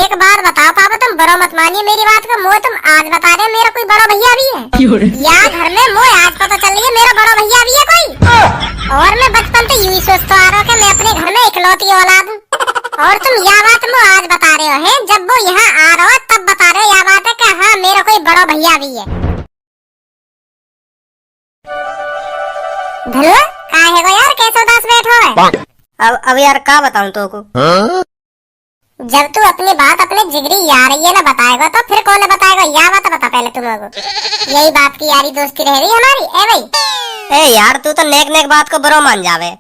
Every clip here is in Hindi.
एक बार बताओ पापा, तुम बड़ो मत मानिए मेरी बात को। मोए तुम आज बता रहे मेरा कोई बड़ा भैया भी है या घर में? मोए आज पता चल रही है मेरा बड़ा भैया भी है कोई। और मैं बचपन से यूं ही सोचता आ रहा हूँ कि मैं अपने घर में इकलौती औलाद हूँ। और तुम यह बात मुझे आज बता रहे हो हैं, जब वो यहाँ आ रहा हो तब बता रहे हो यह बात है कि हाँ मेरा कोई बड़ा भैया भी है। धनुआ कहाँ है यार, कैसे उदास बैठो है? अब यार क्या बताऊं तो को? जब तू अपनी बात अपने जिगरी यार ये ना बताएगा तो फिर कौन बताएगा? या बात बता पहले तुम लोगों। यही बात की यारी दोस्ती रह रही हमारी। ए भाई ए यार तू तो नेक नेक बात को बुरा मान जावे।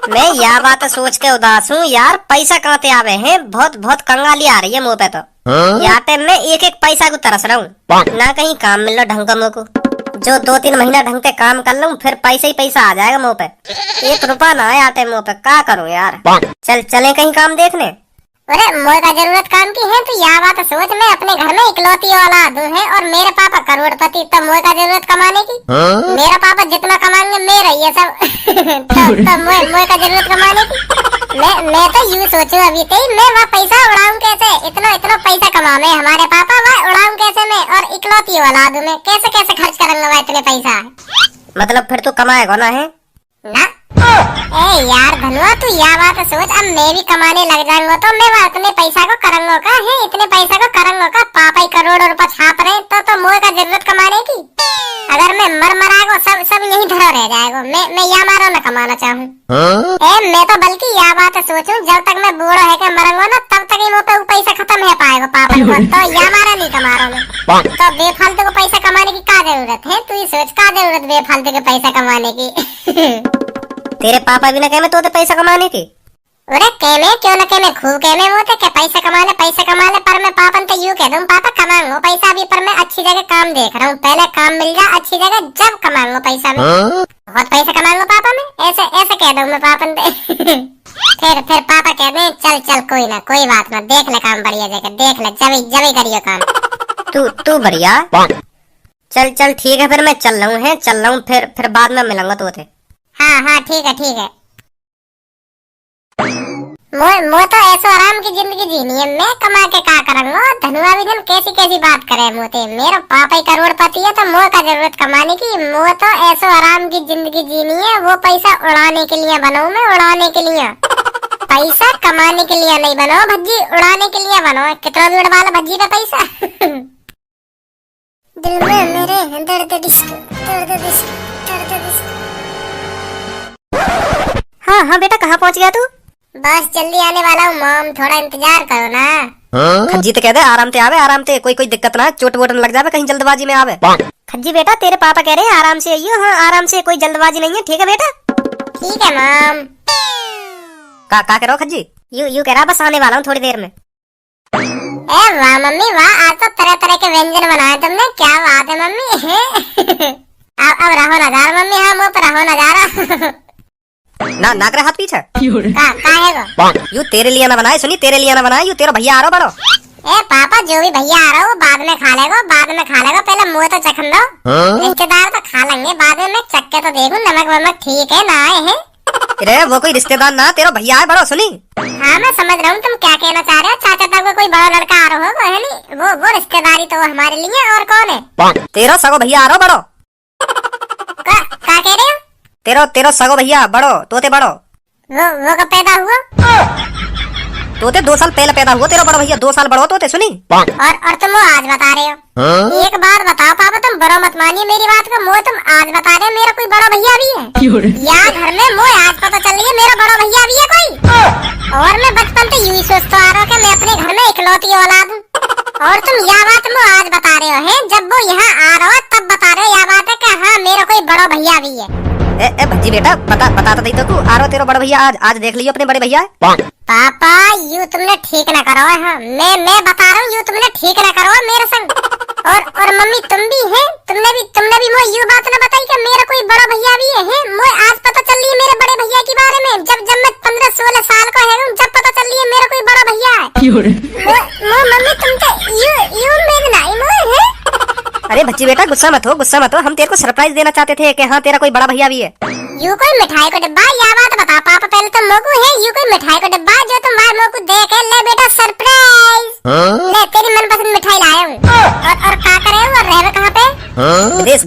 मैं यह बात सोच के उदास हूँ यार, पैसा कहाँ से आवे हैं? बहुत बहुत कंगाली आ रही है मुँह पे तो। यहाँ पे मैं एक एक पैसा को तरस रहा हूँ, ना कहीं काम मिल रहा ढंग का मुँह को। जो 2-3 महीना ढंग के काम कर लूं फिर पैसा ही पैसा आ जाएगा मुँह पे। 1 रुपया ना आते मुँह पे, क्या करूँ यार? चले कहीं काम देखने। अरे मोए का जरूरत काम की है? तो यह बात सोच, मैं अपने घर में इकलौती औलाद है और मेरे पापा करोड़पति, तब मोए का जरूरत कमाने की? मेरा पापा जितना कमाएंगे मेरा ये सब तो मोए का जरूरत कमाने की? मैं तो यूँ सोचूं अभी कहीं मैं वहाँ पैसा उड़ाऊं कैसे? इतना इतना पैसा कमावे हमारे पापा, वहाँ उड़ाऊं कैसे मैं? और इकलौती औलाद में कैसे कैसे खर्च करूंगा वहाँ इतने पैसा? मतलब फिर तू कमाएगा ना है ना? ए यार धनुआ तू यह बात सोच, अब मैं भी कमाने लग जाऊंगा तो मैं इतने पैसा को करूंगा का है? इतने पैसा को करूंगा का? पापा ही करोड़ों रुपया छाप रहे तो मोए का जरूरत कमाने की? अगर मैं मराएगा सब यही धरा रह जाएगा। मैं या मारो न कमाना चाहूँ। मैं तो बल्कि यह बात सोचूं, जब तक मैं बूढ़ा है के मरूंगा ना तब तक ही मुँह पे पैसा खत्म है पाएगा पापा को, तो या मारा नहीं कमा रहा मैं। तो बेफालतू को पैसा कमाने की क्या जरूरत है? तू ही सोच क्या जरूरत बेफालतू के पैसा कमाने की? तेरे पापा भी ना कहे तो पैसा कमाने की? अरे कहने क्यों न कहने, खूब कहने वो थे कि पैसा कमा ले, पर मैं पापा तो यूँ कह दूं पापा कमाऊंगा पैसा भी, पर मैं अच्छी जगह काम देख रहा हूँ, पहले काम मिल जाए अच्छी जगह जब कमाऊंगा पैसा में। बहुत पैसा कमाऊंगा पापा में, ऐसे कह दूं मैं पापा फिर पापा कह दे चल कोई ना कोई बात ना, देख ले काम बढ़िया जगह, देख ले जब करियो काम। तू बढ़िया चल ठीक है, फिर मैं चल रहा हूँ फिर बाद में मिलूंगा तो थे। हाँ ठीक है। मो तो ऐसा आराम की जिंदगी जीनी है, मैं कमा के क्या करूंगा? धनुआ भी जन कैसी बात करे मोते, मेरा पापा ही करोड़पति है तो मोह का जरूरत कमाने की? मोह तो ऐसा आराम की जिंदगी जीनी है, वो पैसा उड़ाने के लिए बनाऊं मैं, उड़ाने के लिए। पैसा कमाने के लिए नहीं बनाओ भज्जी, उड़ाने के लिए बनाओ। कितना भी उड़वा लो भज्जी पे पैसा। दिल में मेरे दर्द डिस्क। हाँ बेटा कहाँ पहुँच गया तू? बस जल्दी आने वाला हूँ मॉम, थोड़ा इंतजार करो ना। खज्जी तो कह दे आराम से आवे, आराम से, कोई दिक्कत ना, चोट वोट न लग जावे कहीं जल्दबाजी में आवे। खज्जी बेटा तेरे पापा कह रहे हैं आराम से आइयो। हाँ आराम से, कोई जल्दबाजी नहीं है, ठीक है बेटा? ठीक है मॉम। का कह रहा हो खज्जी? यू कह रहा बस आने वाला हूँ थोड़ी देर में। ए वाह मम्मी वाह, आज तो तरह तरह के व्यंजन बनाए तुमने, क्या बात है मम्मी। अब रहो नजारा मम्मी, हाँ मुँह पर रहो नजारा। ना नाक रे हाथ पीछे यू तेरे लिए ना बनाए, सुनी तेरे लिए ना बनाए, यू तेरा भैया आ रहा बड़ो। ए पापा जो भी भैया आ रहा हो बाद में खा लेगा, पहले मुँह तो चखन दो। रिश्तेदार तो खा लेंगे बाद में, मैं चख के तो देखूं नमक वमक ठीक है ना आए हैं। अरे वो कोई रिश्तेदार ना, तेरा भैया है बड़ो, सुनी। हाँ मैं समझ रहा हूँ तुम क्या कहना चाह रहे हो। चाचा तक को कोई बड़ा लड़का आ रहा होगा है नहीं, वो रिश्तेदारी तो हमारे लिए, और कौन है? तेरा सगो भैया आ रहा बड़ो। क्या कह रहे हो? तेरा सगो भैया बड़ो, तोते बड़ो। वो कब पैदा हुआ? तोते 2 साल पहले पैदा हुआ, तेरा बड़ा भैया 2 साल बड़ो तोते, सुनी। और तुम वो आज बता रहे हो? एक बार बताओ पापा, तुम बड़ा मत मानिए मेरी बात को। मोह तुम आज बता रहे हो मेरा कोई बड़ा भैया भी है या घर में? मोह आज पता चल रही है मेरा बड़ा भैया भी है कोई। और मैं बचपन से यूं ही सोचता आ रहा हूँ कि मैं अपने घर में इकलौती औलाद हूँ, और तुम यह बात मुझे आज बता रहे हो हैं, जब वो यहाँ आ रहा हो तब बता रहे हो यह बात है कि हाँ मेरा कोई बड़ा भैया भी है। ए भज्जी बेटा बता तो दी तो तू आ रहा तेरा बड़ा भैया आज देख लियो अपने बड़े भैया। पापा यू तुमने ठीक ना करो। हाँ मैं बता रहा हूँ, यू तुमने ठीक ना करो मेरे संग। और मम्मी तुम भी हैं, तुमने भी मुझे यू बात ना बताई कि मेरा कोई बड़ा भैया भी है। मुझे आज पता चल रही है मेरे बड़े भैया के बारे में, जब मैं 15-16 साल का है जब पता चल रही है मेरा कोई बड़ा भैया है। मम्मी तुम तो यू मेरे नाई मोह है। अरे बच्ची बेटा गुस्सा मत हो, हम तेरे को सरप्राइज देना चाहते थे कि हाँ तेरा कोई बड़ा भैया भी है। यू कोई मिठाई का डिब्बा, या बात बता पापा पहले तुम मोकू है, यू कोई मिठाई का डिब्बा जो तुम मोकू दे के ले बेटा सरप्राइज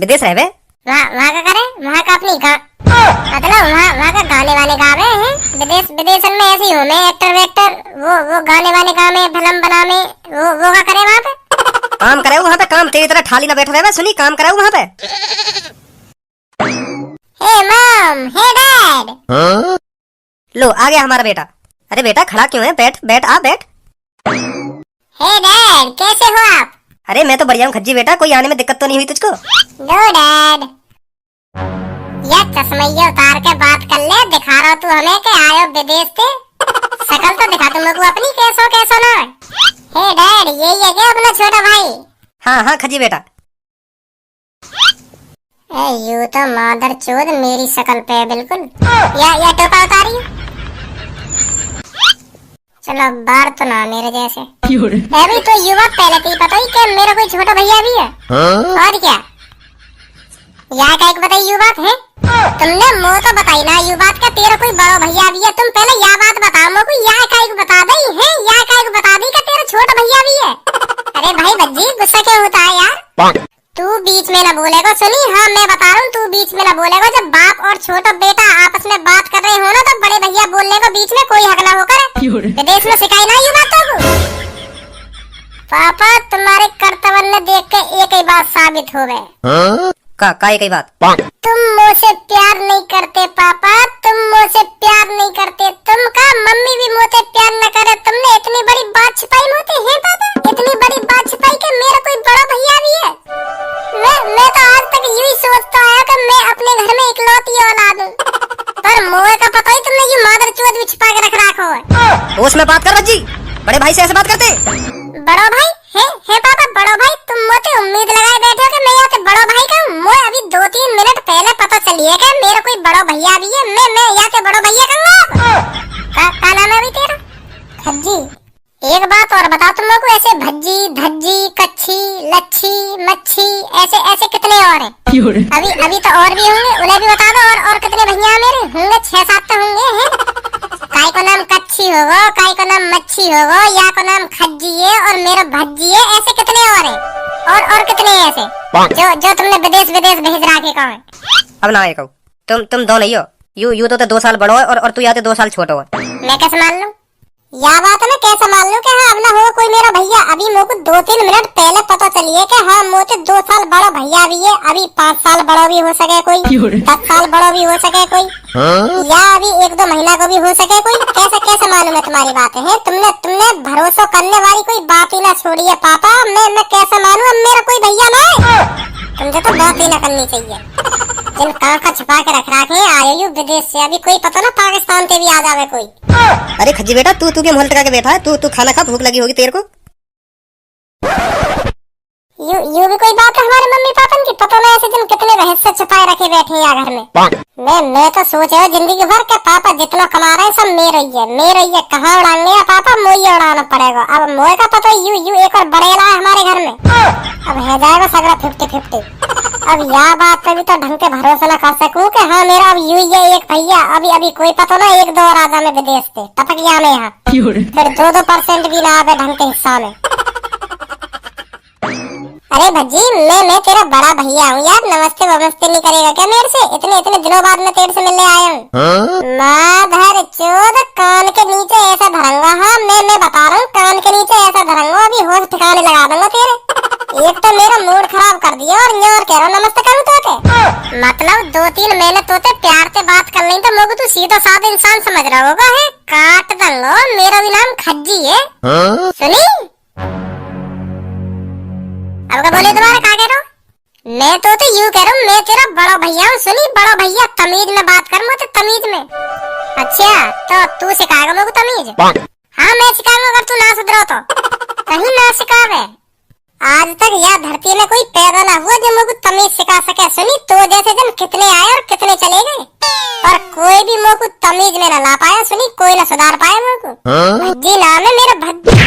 विदेश रहे बे। वहाँ का करे, वहाँ का अपनी मतलब वहाँ का गाने वाने गावे हैं। विदेश विदेशन में ऐसे ही हो, मैं एक्टर वेक्टर, वो गाने वाने गावे, फिल्म बनावे, वो का करे वहाँ पे। काम करे वहाँ पे, काम तेरी तरह ठाली ना बैठे रहे। सुनी, काम करे वहाँ पे। हे मॉम, हे डैड। लो आ गया हमारा बेटा। अरे बेटा खड़ा क्यों है, बैठ बैठ, आ बैठ। हे डैड, कैसे हो आप? अरे मैं तो बढ़िया हूँ खज्जी बेटा, कोई आने में दिक्कत तो नहीं हुई तुझको? No dad. यह चश्मैया उतार के बात कर ले, दिखा रहा तू हमें के आयो विदेश से। शकल तो दिखा तुम लोग अपनी, कैसो ना। हे डैड, यही है क्या अपना छोटा भाई? हाँ हाँ खज्जी बेटा। यू तो मादर चोद मेरी शकल पे है बिल्कुल। या टोपा उतारी। चलो बार तो ना मेरे जैसे। अभी तो युवा पहले तो ही पता ही कि मेरा कोई छोटा भैया भी है। और क्या यहाँ का एक बताई यू बात है। तुमने मो तो बताई ना यू बात का तेरा कोई बड़ा भैया भी है। तुम पहले यह बात बताओ मुझको, यहाँ का एक बता दी है, यहाँ का एक बता दी का तेरा छोटा भैया भी है। अरे भाई बज्जी गुस्सा क्यों होता है यार? तू बीच में ना बोलेगा। सुनी, हाँ मैं बता रहा हूँ, तू बीच में ना बोलेगा। जब बाप और छोटा बेटा आपस में बात कर रहे हो ना, तो बड़े भैया बोलने को बीच में कोई हक ना होकर। विदेश में सिखाई ना ये बातों को। पापा तुम्हारे कर्तव्य ने देख के एक ही बात साबित हो गए। का एक ही बात? तुम मुझसे प्यार नहीं करते पापा, तुम मुझसे प्यार नहीं करते। तुम का मम्मी भी मुझसे प्यार न करे। तुमने इतनी बड़ी बात छिपाई मुझसे है पापा, इतनी बड़ी बात छिपाई कि मेरा कोई बड़ा भैया भी है। मैं तो आज तक यही सोचता आया कि मैं अपने घर में इकलौती औलाद हूँ, पर मोए का पता ही तुमने ये मादर चोद भी छिपा के रख रखा है। होश में बात कर रज्जी, बड़े भाई से ऐसे बात करते? बड़ो भाई है पापा, बड़ो भाई। तुम मुझे उम्मीद लगाए बैठे हो कि मैं यहाँ से बड़ो भाई का हूँ। मुझे अभी 2-3 मिनट पहले पता चली है कि मेरा कोई बड़ो भैया भी है। मैं यहाँ से बड़ो भैया कहूँगा। का नाम है अभी तेरा? खज्जी। एक बात और बताओ तुम लोग को, ऐसे भज्जी धज्जी कच्छी लच्छी मच्छी ऐसे कितने और हैं? अभी तो और भी होंगे, उन्हें भी बता दो। और कितने भैया मेरे होंगे? 6-7 तो होंगे हैं। काय को नाम कच्छी होगा, काय को नाम मच्छी होगा, या को नाम खज्जी है और मेरा भज्जी है। ऐसे कितने और हैं? और कितने ऐसे जो तुमने विदेश भेज रखे कौन है? अब ना एक तुम दो नहीं हो। यू तो 2 साल बड़ो है और तू यहाँ 2 साल छोटो है। मैं कैसे मान लूं? या बात है मैं कैसे मान लूं कि हाँ अब ना हो कोई मेरा भैया? अभी मेरे को 2-3 मिनट पहले पता चली है कि हाँ मुझे 2 साल बड़ा भैया भी है। अभी 5 साल बड़ा भी हो सके कोई, 10 साल बड़ा भी हो सके कोई, या अभी 1-2 महीना को भी हो सके कोई। कैसे मालूम है तुम्हारी बातें हैं? तुमने भरोसा करने वाली कोई बात ही ना छोड़ी है पापा। मैं कैसे मानूं अब मेरा कोई भैया ना? तुमसे तो बात ही ना करनी चाहिए। जिन काका छुपा के रख रखे आए यू विदेश से, अभी कोई पता ना पाकिस्तान से भी आ जावे कोई। अरे खज्जी बेटा तू के मोहल टका के बैठा है, तू खाना खा, भूख लगी होगी तेरे को। यू भी कोई बात है हमारे मम्मी पापा की? पता ना ऐसे दिन कितने रहस्य छुपाए रखे बैठे हैं यहाँ घर में। मैं तो सोच रहा जिंदगी भर के पापा जितना कमा रहे हैं सब मेरे ही है। कहाँ उड़ाएंगे पापा? मोई उड़ाना पड़ेगा। अब मोए का पता यू एक और बढ़ेला है हमारे घर में। अब है जाएगा सगरा 50-50। अब यह बात पे भी तो ढंग के भरोसा न कर सकूं कि हाँ मेरा अब यू ही है एक भैया। अभी कोई पता ना 1-2 और आजा में विदेश से टपक गया मैं यहाँ, फिर 2% भी ना आवे ढंग के हिस्सा में। अरे भज्जी मैं तेरा बड़ा भैया हूँ यार, नमस्ते वमस्ते नहीं करेगा क्या मेरे से? इतने दिनों बाद मैं तेरे से मिलने आया हूँ। माधर चोद कान के नीचे ऐसा धरंगा। हाँ मैं बता रहा हूँ, कान के नीचे ऐसा धरंगा, अभी होश ठिकाने लगा दूंगा तेरे। एक तो मेरा मूड खराब कर दिया और कह रहा नमस्ते करूँ तोते। मतलब 2-3 महीने तोते प्यार से बात कर लें तो मुझे तू सीधा साधा इंसान समझ रहा होगा है। काट दूंगा, मेरा भी नाम खज्जी है। सुनी अब क्या बोले दोबारा? क्या कह रहा हूँ? मैं तो यूँ कह रहा हूँ, मैं तेरा बड़ा भैया हूँ। सुनी बड़ा भैया, तमीज में बात कर मुझे, तमीज में। अच्छा तो तू सिखाएगा मुझे तमीज? हाँ मैं सिखाऊंगा अगर तू ना सुधरो तो। कहीं ना सिखावे। आज तक यह धरती में कोई पैदा ना हुआ जो मुझे तमीज सिखा सके। सुनी तो जैसे जन कितने आए और कितने चले गए, और कोई भी मुझको तमीज में ना ला पाया। सुनी कोई ना सुधार पाया मुझको। भज्जी नाम है मेरा, भज्जी।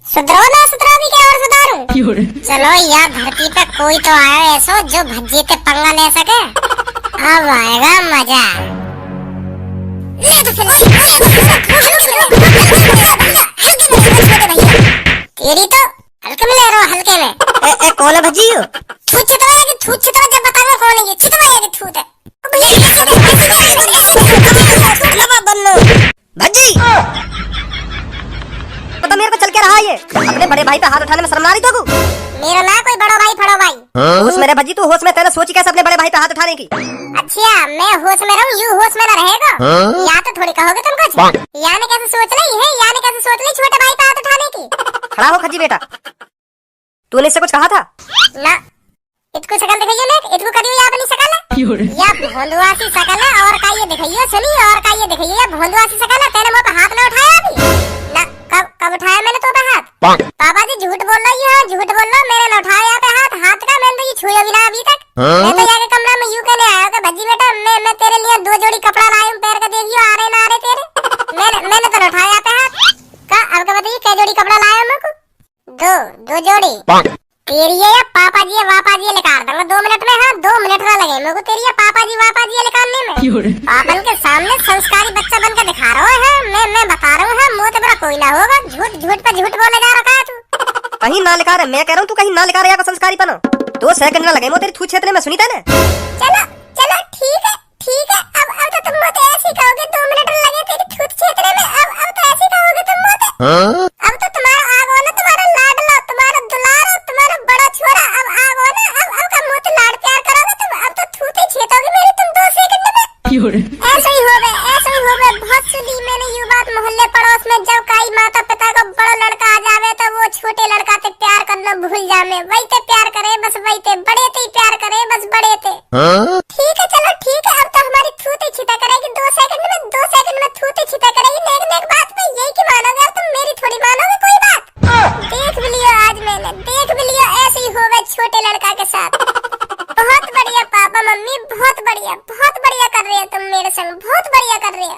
सुधरो ना सुधरो भी क्या और सुधारूं? चलो यार धरती पे कोई तो आया ऐसा जो भज्जी पे पंगा ले सके। अब आएगा मजा। तेरी तो भाई पे हाथ उठाने में शर्म ना आ रही तो को? मेरा ना कोई बड़ो भाई फड़ो भाई। होश मेरे भज्जी, तू होश में तेरे सोची कैसे अपने बड़े भाई पे हाथ उठाने की? अच्छा मैं होश में रहूं, यू होश में ना रहेगा? या तो थोड़ी कहोगे तुम कुछ। यानी कैसे सोच रही है, यानी कैसे सोच रही छोटे भाई पे हाथ उठाने की? खड़ा हो खज्जी बेटा, तूने इससे कुछ कहा था? ना इसको शकल दिखाइए ना, इसको करियो या अपनी शकल है या भोंदुआसी शकल है, और का ये दिखाइए सुनी, और का ये दिखाइए या भोंदुआसी शकल है। तेरे मुंह पे हाथ ना उठाया अभी ना? कब उठाया मैंने तो पे हाथ? पापा जी झूठ बोल रही है, झूठ बोल रहा, मैंने ना उठाया यहाँ पे हाथ। हाथ का मैंने तो ये छुआ भी ना अभी तक। मैं तो यहाँ के कमरा में यूं कहने आया कि भज्जी बेटा मैं तेरे लिए 2 जोड़ी कपड़ा लाया हूँ, पैर का देखियो आ रहे ना आ रहे तेरे। मैंने तो उठाया यहाँ पे हाथ का। अब का बताइए क्या जोड़ी कपड़ा लाया मेरे को? 2 जोड़ी तेरी है या पापा जी है वापा जी निकाल दूंगा 2 मिनट में। हाँ 2 मिनट ना लगे मेरे को तेरी है पापा जी वापा जी निकालने में। पापन के सामने संस्कारी बच्चा बन के दिखा रहा है, मैं बता रहा हूँ, मुँह तो बड़ा कोई ना होगा। झूठ पे झूठ बोले जा रखा है तू। कहीं ना लिखा रहे, मैं कह रहा हूँ तू कहीं ना लिखा रहा है संस्कारी पनो। 2 सेकंड ना लगे मो तेरी थूत क्षेत्र में सुनी तेने। चलो ठीक है। अब तो तुम मुझे ऐसे कहोगे 2 मिनट लगे तेरी थूत क्षेत्र में। अब तो ऐसे कहोगे तुम मुझे। अब तो तुम्हारा आगो ना, तुम्हारा लाडला, तुम्हारा दुलारा, तुम्हारा बड़ा छोरा अब आगो ना। अब का मुझे लाड प्यार करोगे तुम। अब तो थूते छेदोगे मेरी तुम 2 सेकंड में। ऐसे ही हो गए। बहुत सुनी मैंने ये बात मोहल्ले पड़ोस में, जब काई माता पिता को बड़ा लड़का आ जावे तो वो छोटे लड़का से प्यार करना भूल जावे। वही ते प्यार करे बस, वही ते बड़े ते प्यार करे बस, बड़े ते। ठीक है चलो ठीक है। अब तो हमारी थूते छिता करेगी 2 सेकंड में, 2 सेकंड में थूते छिता करेगी। नेक बात में यही की मानोगे तुम, मेरी थोड़ी मानोगे कोई बात। देख भी लियो आज मैंने, देख भी लियो ऐसे ही हो गए छोटे लड़का के साथ। बहुत बढ़िया पापा मम्मी, बहुत बढ़िया कर रहे हो तुम मेरे संग, बहुत बढ़िया कर रहे हो।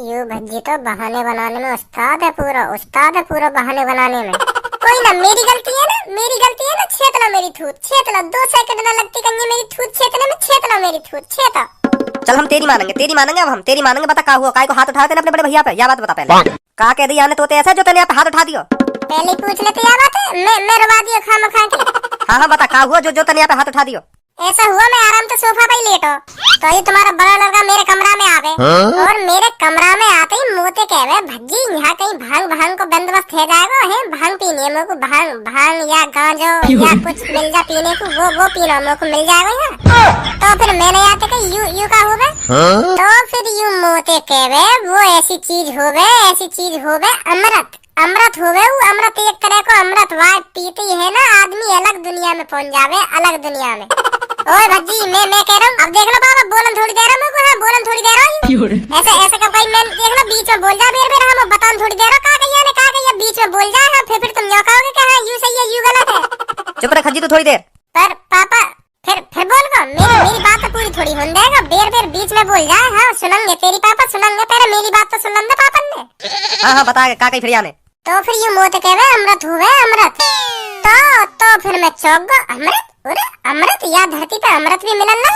यू भज्जी तो बहाने बनाने में उस्ताद है पूरा बहाने बनाने में। कोई ना मेरी गलती है ना, छेत लो मेरी थूत, छेत लो। 2 सेकंड ना लगती कंगी मेरी थूत छेतने में, छेत लो मेरी थूत, छेता। चल हम तेरी मानेंगे अब हम तेरी मानेंगे। बता का हुआ, काय को हाथ उठाया तेने अपने बड़े भैया पे? या बात बता पहले। का कह दिया ने तोते ऐसा जो तेने यहाँ पे हाथ उठा दियो? पहले पूछ लेते या बात है, मैं रवा दियो खामखा के। हाँ बता का हुआ जो तेने यहाँ पे हाथ उठा दियो? ऐसा हुआ मैं आराम से सोफा पे ही लेटो तो ये तुम्हारा बड़ा लड़का मेरे कमरा में आवे। और मेरे कमरा में आते ही मोते कहवे भज्जी यहाँ कहीं भांग को बंदोबस्त है जाएगा है, भांग पीनी है मेरे को, भांग या गांजो या कुछ मिल जा पीने को, वो पीना मेरे को मिल जाएगा यहाँ। तो फिर मैंने आते कि यू का हो गए। तो फिर यू मोते कहवे वो ऐसी चीज हो गए अमृत हो गए। अमृत एक तरह को अमृत वाट पीती है ना आदमी, अलग दुनिया में पहुंच जावे, अलग दुनिया में। ओए भज्जी मैं कह रहा हूँ, अब देख लो पापा बोलन थोड़ी देर मेरे को। हाँ बोलन थोड़ी देर ऐसे का भाई मैं देख लो बीच में बोल जा बेर हम बताऊं थोड़ी देर का कहिए बीच में बोल जा। हाँ फिर तुम यो कहोगे कि हाँ यू सही है यू गलत है। चुप रह खज्जी तू थोड़ी देर। पर पापा फिर बोल को मेरी बात तो पूरी थोड़ी हो जाएगा, बेर बीच में बोल जा। हाँ सुनेंगे तेरी पापा सुनेंगे, पहले मेरी बात तो सुन लेंगे पापा ने। हाँ बता का कही फिर आने। तो फिर ये मोते कहवे अमृत हुए अमृत। तो फिर मैं चौक गो अमृत या धरती पे अमृत भी मिलन ना।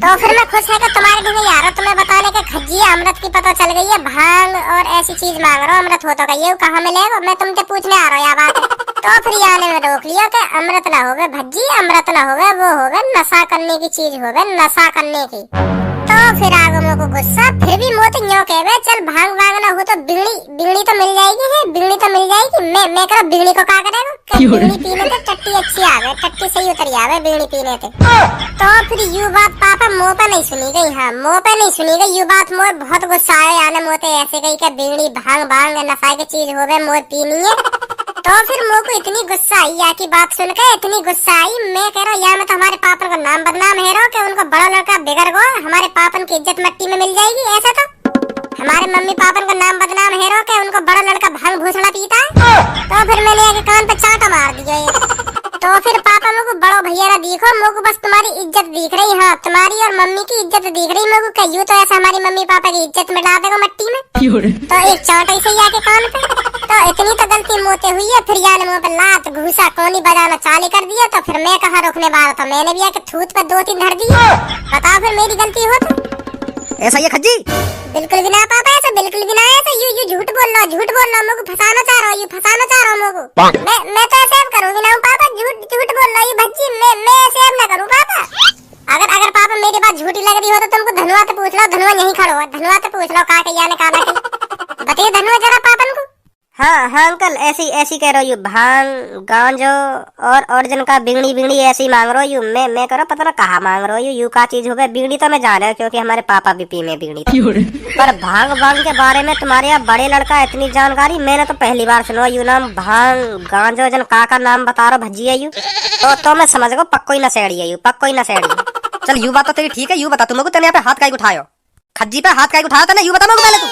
तो फिर मैं खुश है कि तुम्हारे लिए यार तुम्हें बताने के खज्जी अमृत की पता चल गई है, भांग और ऐसी चीज मांग रहा हूँ, अमृत हो तो गई है कहाँ मिलेगा, मैं तुमसे पूछने आ रहा हूँ यह बात। तो फिर आने में रोक लिया कि अमृत ना हो गए भज्जी, अमृत ना हो गए, वो हो गए नशा करने की चीज हो गए, नशा करने की। तो फिर आगे मेरे को गुस्सा, फिर भी मोती न्यो कहवे चल भांग ना हो तो बिगड़ी तो मिल जाएगी है, बिगड़ी तो मिल जाएगी। मैं करो बिगड़ी को क्या करेगा, बिगड़ी पीने से टट्टी अच्छी आवे, टट्टी सही उतरी आवे बिगड़ी पीने से। तो फिर यू बात पापा मुँह पे नहीं सुनी गई। हाँ मुँह पे नहीं सुनी गई यू बात, मोर बहुत गुस्सा आया याने मोते ऐसे गई कि बिगड़ी भांग नशा की चीज हो गए मोर पीनी है। तो फिर मुँह को इतनी गुस्सा आई या की बात सुनकर, इतनी गुस्सा आई मैं कह रहा हूँ या में तो हमारे पापन का नाम बदनाम है रो कि उनको बड़ा लड़का बिगड़ गो, हमारे पापन की इज्जत मिट्टी में मिल जाएगी। ऐसा तो हमारे मम्मी पापन का नाम बदनाम है रो कि उनको बड़ा लड़का भांग भूसड़ा पीता है। तो फिर मैंने आगे कान पे चांटा मार दिया। तो फिर पापा मेरे को बड़ो भैया ना दिखो, मेरे को बस तुम्हारी इज्जत दिख रही। हाँ तुम्हारी और मम्मी की इज्जत दिख रही मेरे को, कहियो तो ऐसा हमारी मम्मी पापा की इज्जत मिटा देगा मिट्टी में। तो एक चांटा ही सही आके कान पे। तो इतनी तो गलती मोते हुई है, फिर यार मुँह पे लात घूसा कोनी बजाना चालू कर दिया। तो फिर मैं कहाँ रोकने वाला था, मैंने भी आके थूत पे 2-3 धर दिए। बताओ फिर मेरी गलती हो तो? ऐसा ये खज्जी बिल्कुल भी ना पापा, ऐसा बिल्कुल भी ना। ऐसा यू झूठ बोल रहा मेरे को फंसाना चाह रहा हूँ, फंसाना चाह रहा हूँ मेरे को। मैं तो ऐसे अब करूँगी ना पापा, झूठ बोल रहा हूँ भज्जी, मैं ऐसे अब ना करूँ पापा। अगर पापा मेरी बात झूठी लग रही हो तो तुमको धनुआ से पूछ लो, धनुआ यहीं खड़ो है, धनुआ से पूछ लो का याने का बताइए धनुआ जरा पापन को। हाँ हाँ अंकल, ऐसी ऐसी कह रही हूँ, भांग गांजो और जिनका बीड़ी बीड़ी ऐसी मांग रही हूँ। मैं करो पता ना कहाँ मांग रही हूँ, यू का चीज हो गया। बीड़ी तो मैं जान रहा हूँ क्योंकि हमारे पापा भी पी में बीड़ी, पर भांग भांग के बारे में तुम्हारे यहाँ बड़े लड़का इतनी जानकारी मैंने तो पहली बार सुना। यू नाम भांग गांजो जन का नाम बता रहा भज्जी है यू, तो मैं समझ गो पक्को ही नशेड़ी है यू, पक्को ही नशेड़ी। चल यू बात तो तेरी ठीक है, यू बता तुमको तेने यहाँ पे हाथ काहे उठायो, खज्जी पे हाथ काहे उठाया तने, यू बता मेरे को पहले तू।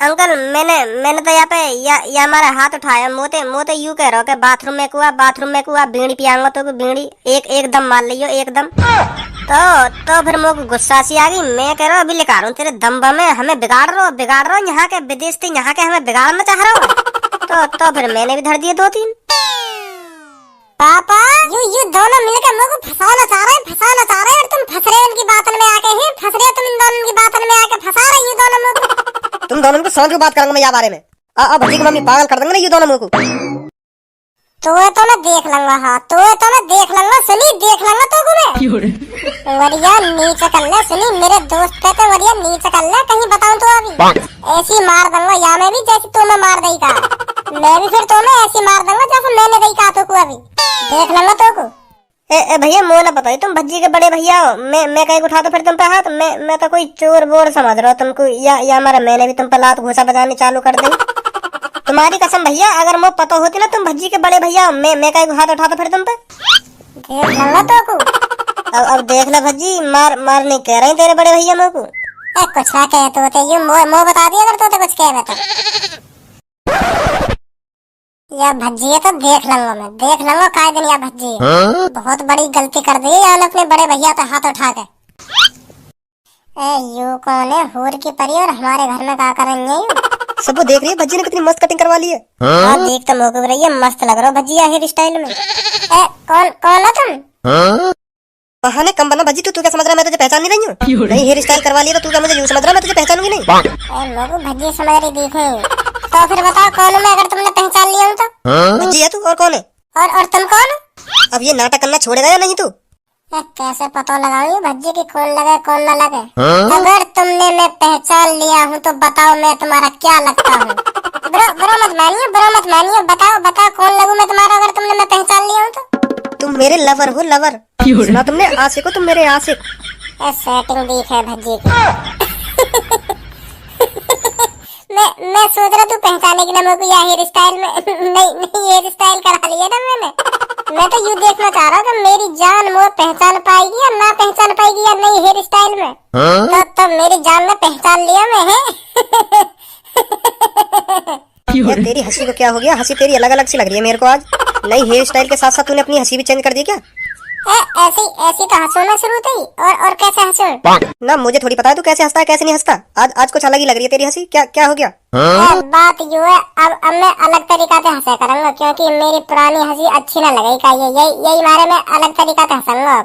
अंकल मैंने तो यहाँ पे या हमारा हाथ उठाया, मोते यू कह रहा हो कि बाथरूम में कुआ बीड़ी पियांगा तो बीड़ी एकदम मार लियो एकदम। तो फिर मुझे गुस्सा सी आ गई। मैं कह रहा हूँ अभी लिखा रहा हूँ तेरे दम्बा में, हमें बिगाड़ रहा हूँ यहाँ के विदेश थे, यहाँ के हमें बिगाड़ना चाह रहा हूँ। तो फिर मैंने भी धर दिए 2-3। पापा यू दोनों मिलकर मुझे फंसाना चाह रहे हैं और तुम फंस रहे हो उनकी बातों में आके हैं, फंस रहे हो तुम इन दोनों की बातों में आके, फंसा रहे हो दोनों मुझे। तुम दोनों को समझ के बात करूंगा मैं यहाँ बारे में। भज्जी की मम्मी पागल कर देंगे ना ये दोनों मुझको। तो मैं देख लूंगा, हाँ तो मैं देख लूंगा, सुनी देख लूंगा तो मैं वरिया नीचे कर ले, सुनी मेरे दोस्त कहते वरिया नीचे कर ले, कहीं बताऊं तो अभी ऐसी मार दूंगा या मैं भी जैसे तू मैं मार दई का, मैं भी फिर तो मैं ऐसी मार दूंगा जैसे मैंने दई का तो को अभी देख लूंगा तो को। भैया मुँह ना बताओ, तुम भज्जी के बड़े भैया हो, मैं कहीं उठा तो फिर तुम पे हाथ, मैं तो कोई चोर बोर समझ रहा हूँ तुमको, या हमारा मैंने भी तुम पे लात घूसा बजाने चालू कर दी। तुम्हारी कसम भैया, अगर मुझे पता होती ना तुम भज्जी के बड़े भैया हो, मैं कहीं हाथ उठा तो फिर तुम पे। देख लूंगा तो को। अब देख ले भज्जी, मार नहीं कह रहे तेरे बड़े भैया मेरे को। कुछ ना कहे तो ये मुँह बता दिया अगर तो कुछ कहे मैं तो या भज्जी है तो देख लूंगा काय दिन या भज्जी है। बहुत बड़ी गलती कर दी है अपने बड़े भैया पे हाथ उठा के। यू कौन है, हूर की परी, और हमारे घर में क्या करेंगे यू? सब देख रही है भज्जी ने कितनी मस्त कटिंग करवा ली है। हाँ देख तो मौके रही है, मस्त लग रहा हो भज्जी हेयर स्टाइल में। कौन हो तुम? बहाने कम बना भज्जी, तू क्या समझ रहा है मैं तुझे पहचान नहीं रही हूँ? नहीं हेयर स्टाइल करवा लिया तो तू क्या मुझे यूं समझ रहा है मैं तुझे पहचानूंगी नहीं? लोगो भज्जी समझ रही दिखे तो फिर बताओ कौन हूँ मैं, अगर तुमने पहचान लिया हूँ तो? भज्जी है तू, और कौन है? और तुम कौन हो? अब ये नाटक करना छोड़ेगा या नहीं तू? कैसे पता लगाऊं भज्जी की कौन लगे कौन न लगे? अगर तुमने मैं पहचान लिया हूँ तो बताओ मैं तुम्हारा क्या लगता हूँ? बुरा मत मानिए, बताओ कौन लगूं मैं तुम्हारा अगर तुमने मैं पहचान लिया हूँ तो? तुम मेरे लवर हो, लवर सुना तुमने, आशिक हो तुम मेरे, आशिक। सेटिंग देख है भज्जी की। मैं सोच रहा तू पहचाने की ना मेरे को या हेयर स्टाइल में नहीं हेयर स्टाइल करा लिया ना मैंने। मैं तो यूँ देखना चाह रहा हूँ कि मेरी जान मुझे पहचान पाएगी या ना पहचान पाएगी या नहीं हेयर स्टाइल में। तो मेरी जान ने पहचान लिया मैं है। यार तेरी हंसी को क्या हो गया, हंसी तेरी अलग अलग सी लग रही है मेरे को आज। नई हेयर स्टाइल के साथ साथ तूने अपनी हंसी भी चेंज कर दी क्या? ऐसी तो हंसना शुरू थी और कैसे हंसू? ना मुझे थोड़ी पता है तू कैसे हंसता है कैसे नहीं हंसता। आज कुछ अलग ही लग रही है तेरी हंसी, क्या हो गया? बात यू है, अब मैं अलग तरीका से हंसा करूंगा क्योंकि मेरी पुरानी हंसी अच्छी ना लगेगी का, यही मारे मैं अलग तरीका से हंसूंगा।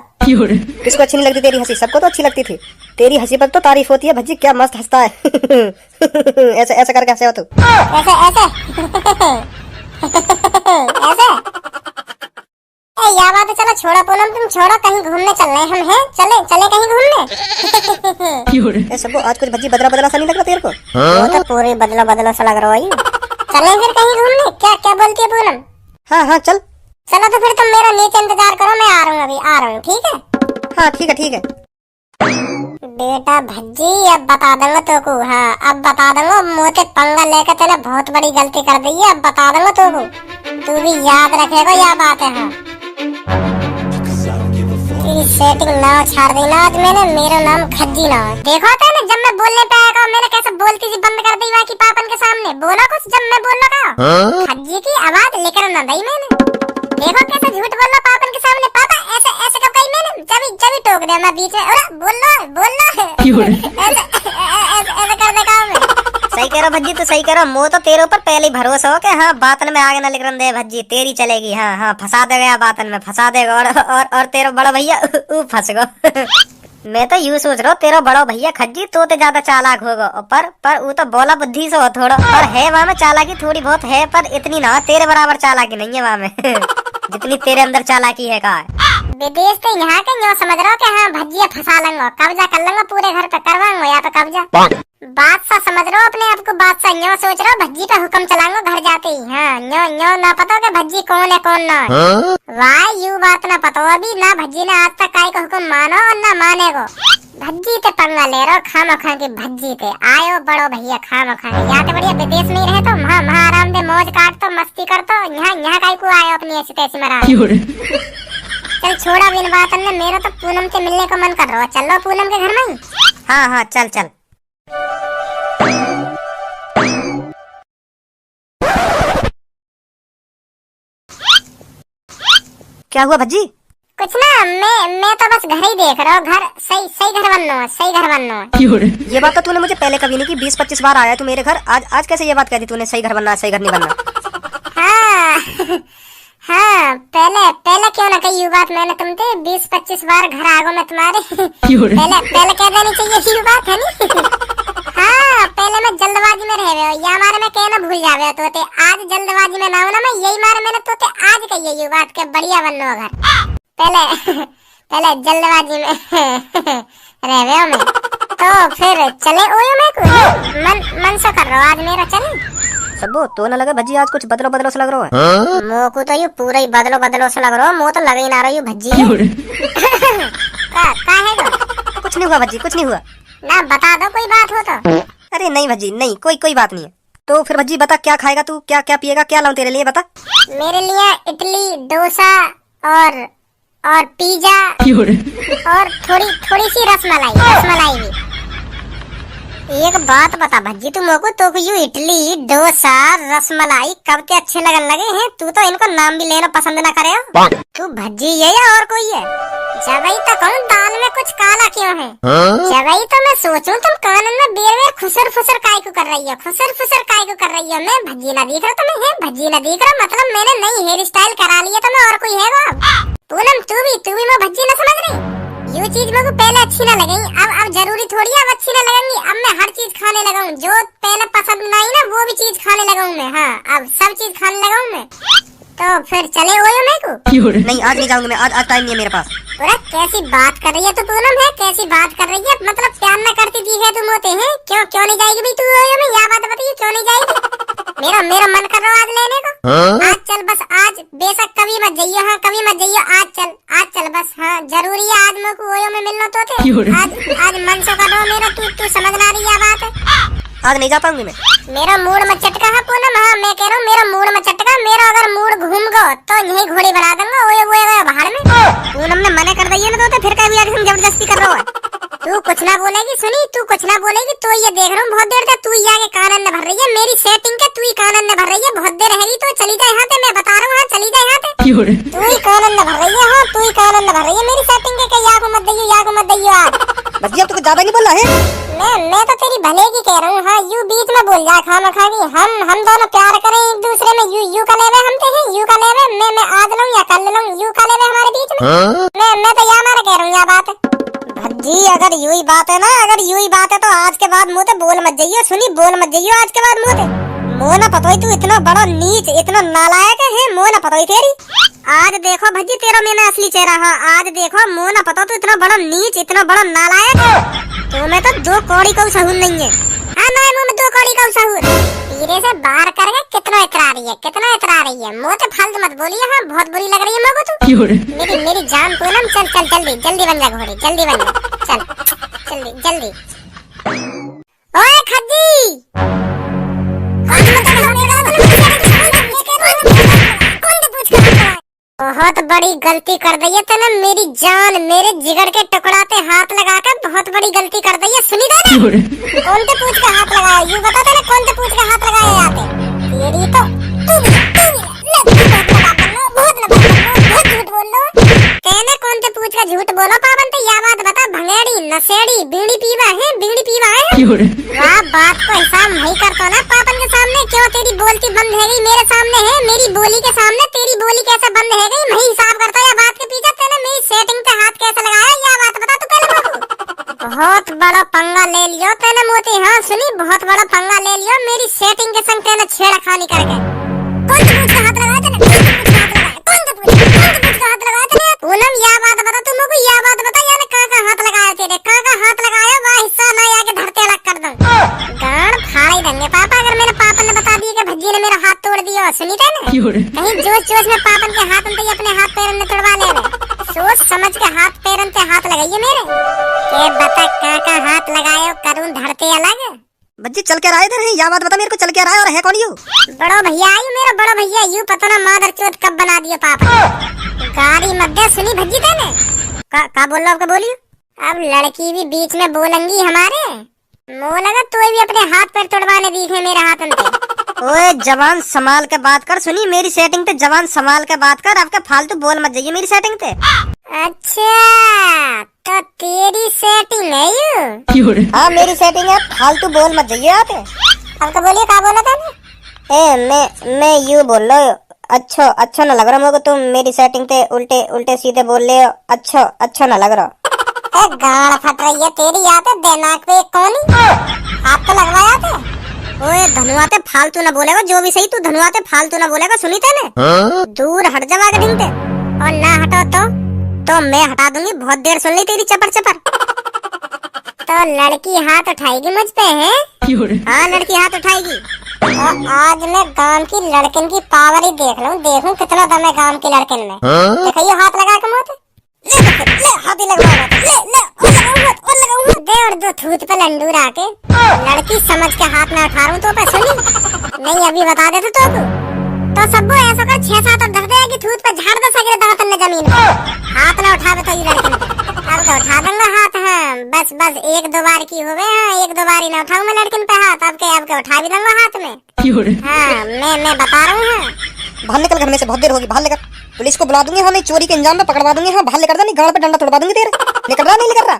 किसको अच्छी नहीं लगती तेरी हंसी? सबको तो अच्छी लगती थी। तेरी हंसी पर तो तारीफ होती है भज्जी, क्या मस्त हंसता है। ऐसे करके हंसे हो तू? ऐसे या बात है, चलो छोड़ो पूनम, तुम छोड़ो, कहीं घूमने चल रहे हम हैं, चले कहीं घूमने। सबको आज कुछ भज्जी बदला सा नहीं लग रहा तेरे को? वो तो पूरी बदला सा लग रहा है। चले फिर कहीं घूमने, क्या बोलती है पूनम? हाँ चल। चलो तो फिर तुम मेरा नीचे इंतजार करो, मैं आ रहा हूँ, अभी आ रहा हूँ, ठीक है? हाँ ठीक है। बेटा भज्जी अब बता दूंगा तो को, हाँ अब बता दूंगा, मोटे पंगा लेकर तूने बहुत बड़ी गलती कर दी है, अब बता दूंगा तो को, तू भी याद रखेगा यह बात है। हाँ तेरी सेटिंग ना छाड़ दी ना आज मैंने, मेरा नाम खज्जी ना है। देखो था ना जब मैं बोलने पे आया मैंने कैसे बोलती थी बंद कर दी बाकी पापन के सामने, बोला कुछ जब मैं बोल लगा खज्जी की आवाज लेकर ना दी मैंने। देखो कैसे झूठ बोल रहा पापन के सामने, पापा ऐसे कब कही मैंने, जब टोक दिया मैं बीच में, अरे बोल लो ऐसे कर दे काम में। सही कह रहा भज्जी, तो सही कह रहा, मुँह तो तेरे ऊपर पहले ही भरोसा हो कि हाँ बातन में आगे न लिख दे भज्जी, तेरी चलेगी। हाँ फंसा देगा बातन में, फंसा देगा और तेरा बड़ा भैया फंस गो। मैं तो यूँ सोच रहा हूँ तेरा बड़ा भैया खज्जी तो ज्यादा चालाक होगा, पर वो तो बोला बुद्धि से हो थोड़ा, पर है वहाँ में चालाकी थोड़ी बहुत है, पर इतनी ना तेरे बराबर चालाकी नहीं है वहाँ में। जितनी तेरे अंदर चालाकी है का विदेश तो यहाँ के यूँ समझ रहा हूँ कि हाँ भज्जिया फंसा लूंगा, कब्जा कर लूंगा पूरे घर पे, करवाऊंगा यहाँ पे कब्जा। बादशाह समझ रहे हो अपने आप को, बादशाह न्यो सोच रहे हो भज्जी पे हुक्म चलाऊंगा घर जाते ही। हाँ न्यो न्यो ना पता कि भज्जी कौन है कौन ना है। वाह यू बात ना पता हो अभी ना, भज्जी ने आज तक काय का हुक्म मानो और ना माने को। भज्जी ते पंगा ले रहो खाम खा के, भज्जी ते आयो बड़ो भैया खाम खा के। या तो बढ़िया विदेश में ही रहे तो वहाँ आराम दे मौज काट तो मस्ती कर तो, यहाँ काय को आयो अपनी ऐसी तैसी मरा। चल छोड़ा बिन बात ने, मेरा तो पूनम से मिलने का मन कर रहा है। चलो पूनम के घर में ही। हाँ हाँ चल चल। क्या हुआ भज्जी? कुछ ना, मैं तो बस घर ही देख रहा हूँ। घर सही सही घर बनना है, सही घर बनना है। ये बात तो तूने मुझे पहले कभी नहीं की, 20-25 बार आया तू मेरे घर, आज कैसे ये बात कह दी तूने सही घर बनना है सही घर नहीं बनना? हाँ हाँ पहले क्यों ना कही ये बात मैंने तुमसे, 20-25 बार घर आगो मैं तुम्हारे। पहले कह देनी चाहिए ये बात है नी। हाँ पहले मैं जल्दबाजी में रह गए, या मारे मैं कहना भूल जावे तो ते आज जल्दबाजी में ना हो ना, मैं यही मारे मैंने तो ते आज कही ये बात के बढ़िया बनना घर। पहले जल्दबाजी में रह गए मैं, तो फिर चले ओयो मैं कुछ मन सा कर रहा आज मेरा। चले सबो तो ना लगे भज्जी आज कुछ बदलो सा लग रहा है। मोको तो यू पूरा ही बदलो सा लग रहा है, मुँह तो लग ही ना रही भज्जी। का है कुछ नहीं हुआ भज्जी, कुछ नहीं हुआ ना, बता दो कोई बात हो तो। अरे नहीं भज्जी नहीं, कोई बात नहीं है। तो फिर भज्जी बता क्या खाएगा तू, क्या पिएगा, क्या लाऊं तेरे लिए बता। मेरे लिए इडली डोसा और पिज्जा और थोड़ी सी रसमलाई भी। एक बात बता भज्जी तू मोको, तो यू इडली डोसा रसमलाई कब के अच्छे लगन लगे हैं? तू तो इनको नाम भी लेना पसंद ना करे हो। तू भज्जी है या और कोई है? जबई तो कहूँ दाल में कुछ काला क्यों है? जबई तो मैं सोचूं तुम कानन में बेर खुसर काय को कर रही हो, खुसर काय को कर रही हो। मैं भज्जी ना दिख रहा तुम्हें, है भज्जी ना दिख रहा मतलब मैंने नई हेयर स्टाइल करा लिया तो मैं और कोई है वो? पूनम तू भी मैं भज्जी ना समझ रही? ये चीज मेरे को पहले अच्छी ना लगी, अब जरूरी थोड़ी अब अच्छी ना लगेंगी। अब मैं हर चीज खाने लगा हूँ, जो पहले पसंद नहीं ना वो भी चीज खाने लगा हूँ मैं। हाँ अब सब चीज खाने लगा हूँ मैं। तो फिर चले ओयो मेरे को? नहीं आज नहीं जाऊंगा मैं, आज टाइम नहीं है मेरे पास। अरे कैसी बात कर रही है तू पूनम, है कैसी बात कर रही है? मतलब प्यार न करती दी है तुम होते हैं, क्यों नहीं जाएगी भाई तू ओयो में? या बात बताइए क्यों नहीं जाएगी? मेरा मन कर रहा आज लेने को। आज चल बस, आज बेशक कभी मत जाइयो। हाँ कभी मत जाइयो, आज चल बस। हाँ जरूरी है आज मेरे को ओयो में मिलना तो थे। आज मन से कर रहा मेरा, तू समझ ना रही है बात है। आज नहीं जा पाऊंगी मैं। मेरा मूड मत चटका है पूनम। हाँ मैं कह रहा हूँ मेरा मूड मत चटका, मेरा अगर मूड घूम गो तो यही घोड़ी बना दूंगा ओए बाहर में। पूनम ने मना कर दिया ना तो फिर कभी आगे हम जबरदस्ती कर रहा है। तू कुछ ना बोलेगी, सुनी तू कुछ ना बोलेगी तो ये देख रहा हूँ बहुत देर से तू ही आगे कानन न भर रही है मेरी सेटिंग के, तू ही कानन न भर रही है। बहुत देर रहेगी तो चली जाए यहाँ से, मैं बता रहा हूँ। हाँ चली जाए यहाँ से, तू ही कानन न भर रही है। हाँ तू ही कानन न भर रही है मेरी सेटिंग के, या को मत दैयो आज। भज्जी अब तो कुछ ज्यादा नहीं बोल रहा है। मैं तो तेरी भले की कह रहा हूँ। हाँ यू बीच में बोल जा खामखा की। हम दोनों प्यार करें एक दूसरे में, यू का लेवे हम ते हैं, यू का लेवे मैं आज लूँ या कल लूँ, यू का लेवे हमारे बीच में। मैं तो या मारा कह रहा हूँ या बात। भज्जी अगर यू ही बात है ना, अगर यू ही बात है तो आज के बाद मुँह बोल मत जाइयो। सुनी बोल मत जाइयो आज के बाद मुँह मोह ना पतोई, तू इतना बड़ा नीच इतना नालायक है। मोह ना पतोई तेरी। आज देखो भज्जी तेरा मैंने असली चेहरा। हाँ आज देखो, मोह ना पता तू इतना बड़ा नीच इतना बड़ा नालायक है। तो मैं तो 2 कौड़ी का सहूर नहीं है। हाँ मैं मुँह में 2 कौड़ी का सहूर पीरे से बाहर करके कितना इतरा रही है। मुँह तो फालतू मत बोलिए। हाँ बहुत बुरी लग रही है मेरे को तू। मेरी जान पूनम, चल जल्दी बन जा घोड़ी, जल्दी बन जा, चल जल्दी। ओए खज्जी बहुत बड़ी गलती कर दी है तूने, मेरी जान मेरे जिगर के टुकड़ा पे हाथ लगाकर बहुत बड़ी गलती कर दी है। सुनी दे ना कौन से पूछ के हाथ लगाया, यू बता तेने कौन से पूछ के हाथ लगाया यहाँ पे? तेरी तो बहुत झूठ बोल लो। तेने कौन से पूछ के झूठ बोलो पावन? तो या बात बता, भंगेड़ी नशेड़ी बीड़ी पीवा है। वाह बात को हिसाब नहीं करता ना पापन के सामने, क्यों तेरी बोलती बंद है गई मेरे सामने? है मेरी बोली के सामने तेरी बोली कैसे बंद है गई? नहीं हिसाब करता या बात के पीछे तेने मेरी सेटिंग पे हाथ कैसे लगाया? या बात बता तू पहले बाबू। बहुत बड़ा पंगा ले लियो तेने मोती। हाँ सुनी बहुत बड़ा पंगा ले लियो मेरी सेटिंग के संग तेने छेड़खानी करके। कौन से पूछ के हाथ लगाया तेने? कौन से पूछ के हाथ लगाया तेने? पूनम या बात बता तुम को, या बात बता यानी कहाँ हाथ लगाया तेरे? कहाँ हाथ लगाया? वह हिस्सा ना आके धरते अलग कर दूं। सुनी थे ना, कहीं जोश जोश में पापन के हाथ में अपने हाथ पैर में तोड़वा ले रहे। सोच समझ के हाथ पैरन पे हाथ लगाइए मेरे के बता का हाथ लगायो करूं धरते अलग। भज्जी चल के रहा इधर है, या बात बता मेरे को, चल के रहा है और है कौन यू? बड़ो भैया आयु मेरा बड़ो भैया, यू पता ना मादर चोत कब बना दियो पापा। गाड़ी मत दे सुनी भज्जी तेने का बोल रहा, आपका बोलियो। अब लड़की भी बीच में बोलेंगी हमारे, मुँह लगा तो भी अपने हाथ पैर तोड़वाने दिखे मेरे हाथ में। ओए जवान संभाल के बात कर, सुनी मेरी सेटिंग पे जवान संभाल के बात कर, आपके फालतू बोल मत जाइए मेरी सेटिंग पे। अच्छा तो तेरी सेटिंग है यू? हाँ मेरी सेटिंग है, फालतू बोल मत जाइए आप। अब तो बोलिए क्या बोला था ने? मैं यू बोल रहा हूँ, अच्छा ना लग रहा मेरे को, तुम मेरी सेटिंग पे उल्टे उल्टे सीधे बोल रहे हो, अच्छा ना लग रहा। गाड़ फट रही है तेरी, याद है दिमाग पे एक कोनी हाथ तो लगवाया था। ओए धनुआते फालतू ना बोलेगा, जो भी सही तू धनुआते फालतू ना बोलेगा, सुनी तेने? दूर हट जा आगे ढंग से, और ना हटाओ तो मैं हटा दूंगी। बहुत देर सुन ली तेरी चपर चपर। तो लड़की हाथ उठाएगी मुझ पे है? हाँ लड़की हाथ उठाएगी। तो आज मैं गांव की लड़किन की पावर ही देखूं कितना दम है गांव की लड़किन में। देखियो हाथ लगा के मुँह ले हाथी लगवा दे और दो थूत पे लंडूर आके लड़की समझ के हाथ में उठा रहा हूँ तो पे सुनी नहीं अभी बता दे तो सबको ऐसा कर 6-7 धर दे कि थूत पे झाड़ दे सके दांत ने जमीन पे, हाथ ना उठावे तो ये लड़की अब तो उठा दूंगा हाथ। हाँ बस 1-2 बार की हो गए, हाँ 1-2 बार ही ना उठाऊं मैं लड़किन पे हाथ, अब के उठा भी दूंगा हाथ में। हाँ मैं बता रहा हूँ। हाँ बाहर निकल घर में से, बहुत देर होगी, बाहर लेकर पुलिस को बुला दूंगे, हमें चोरी के इंजाम में पकड़वा दूंगे। हाँ बाहर लेकर नहीं, गाड़ पे डंडा तोड़वा दूंगे तेरे। निकल रहा नहीं निकल रहा?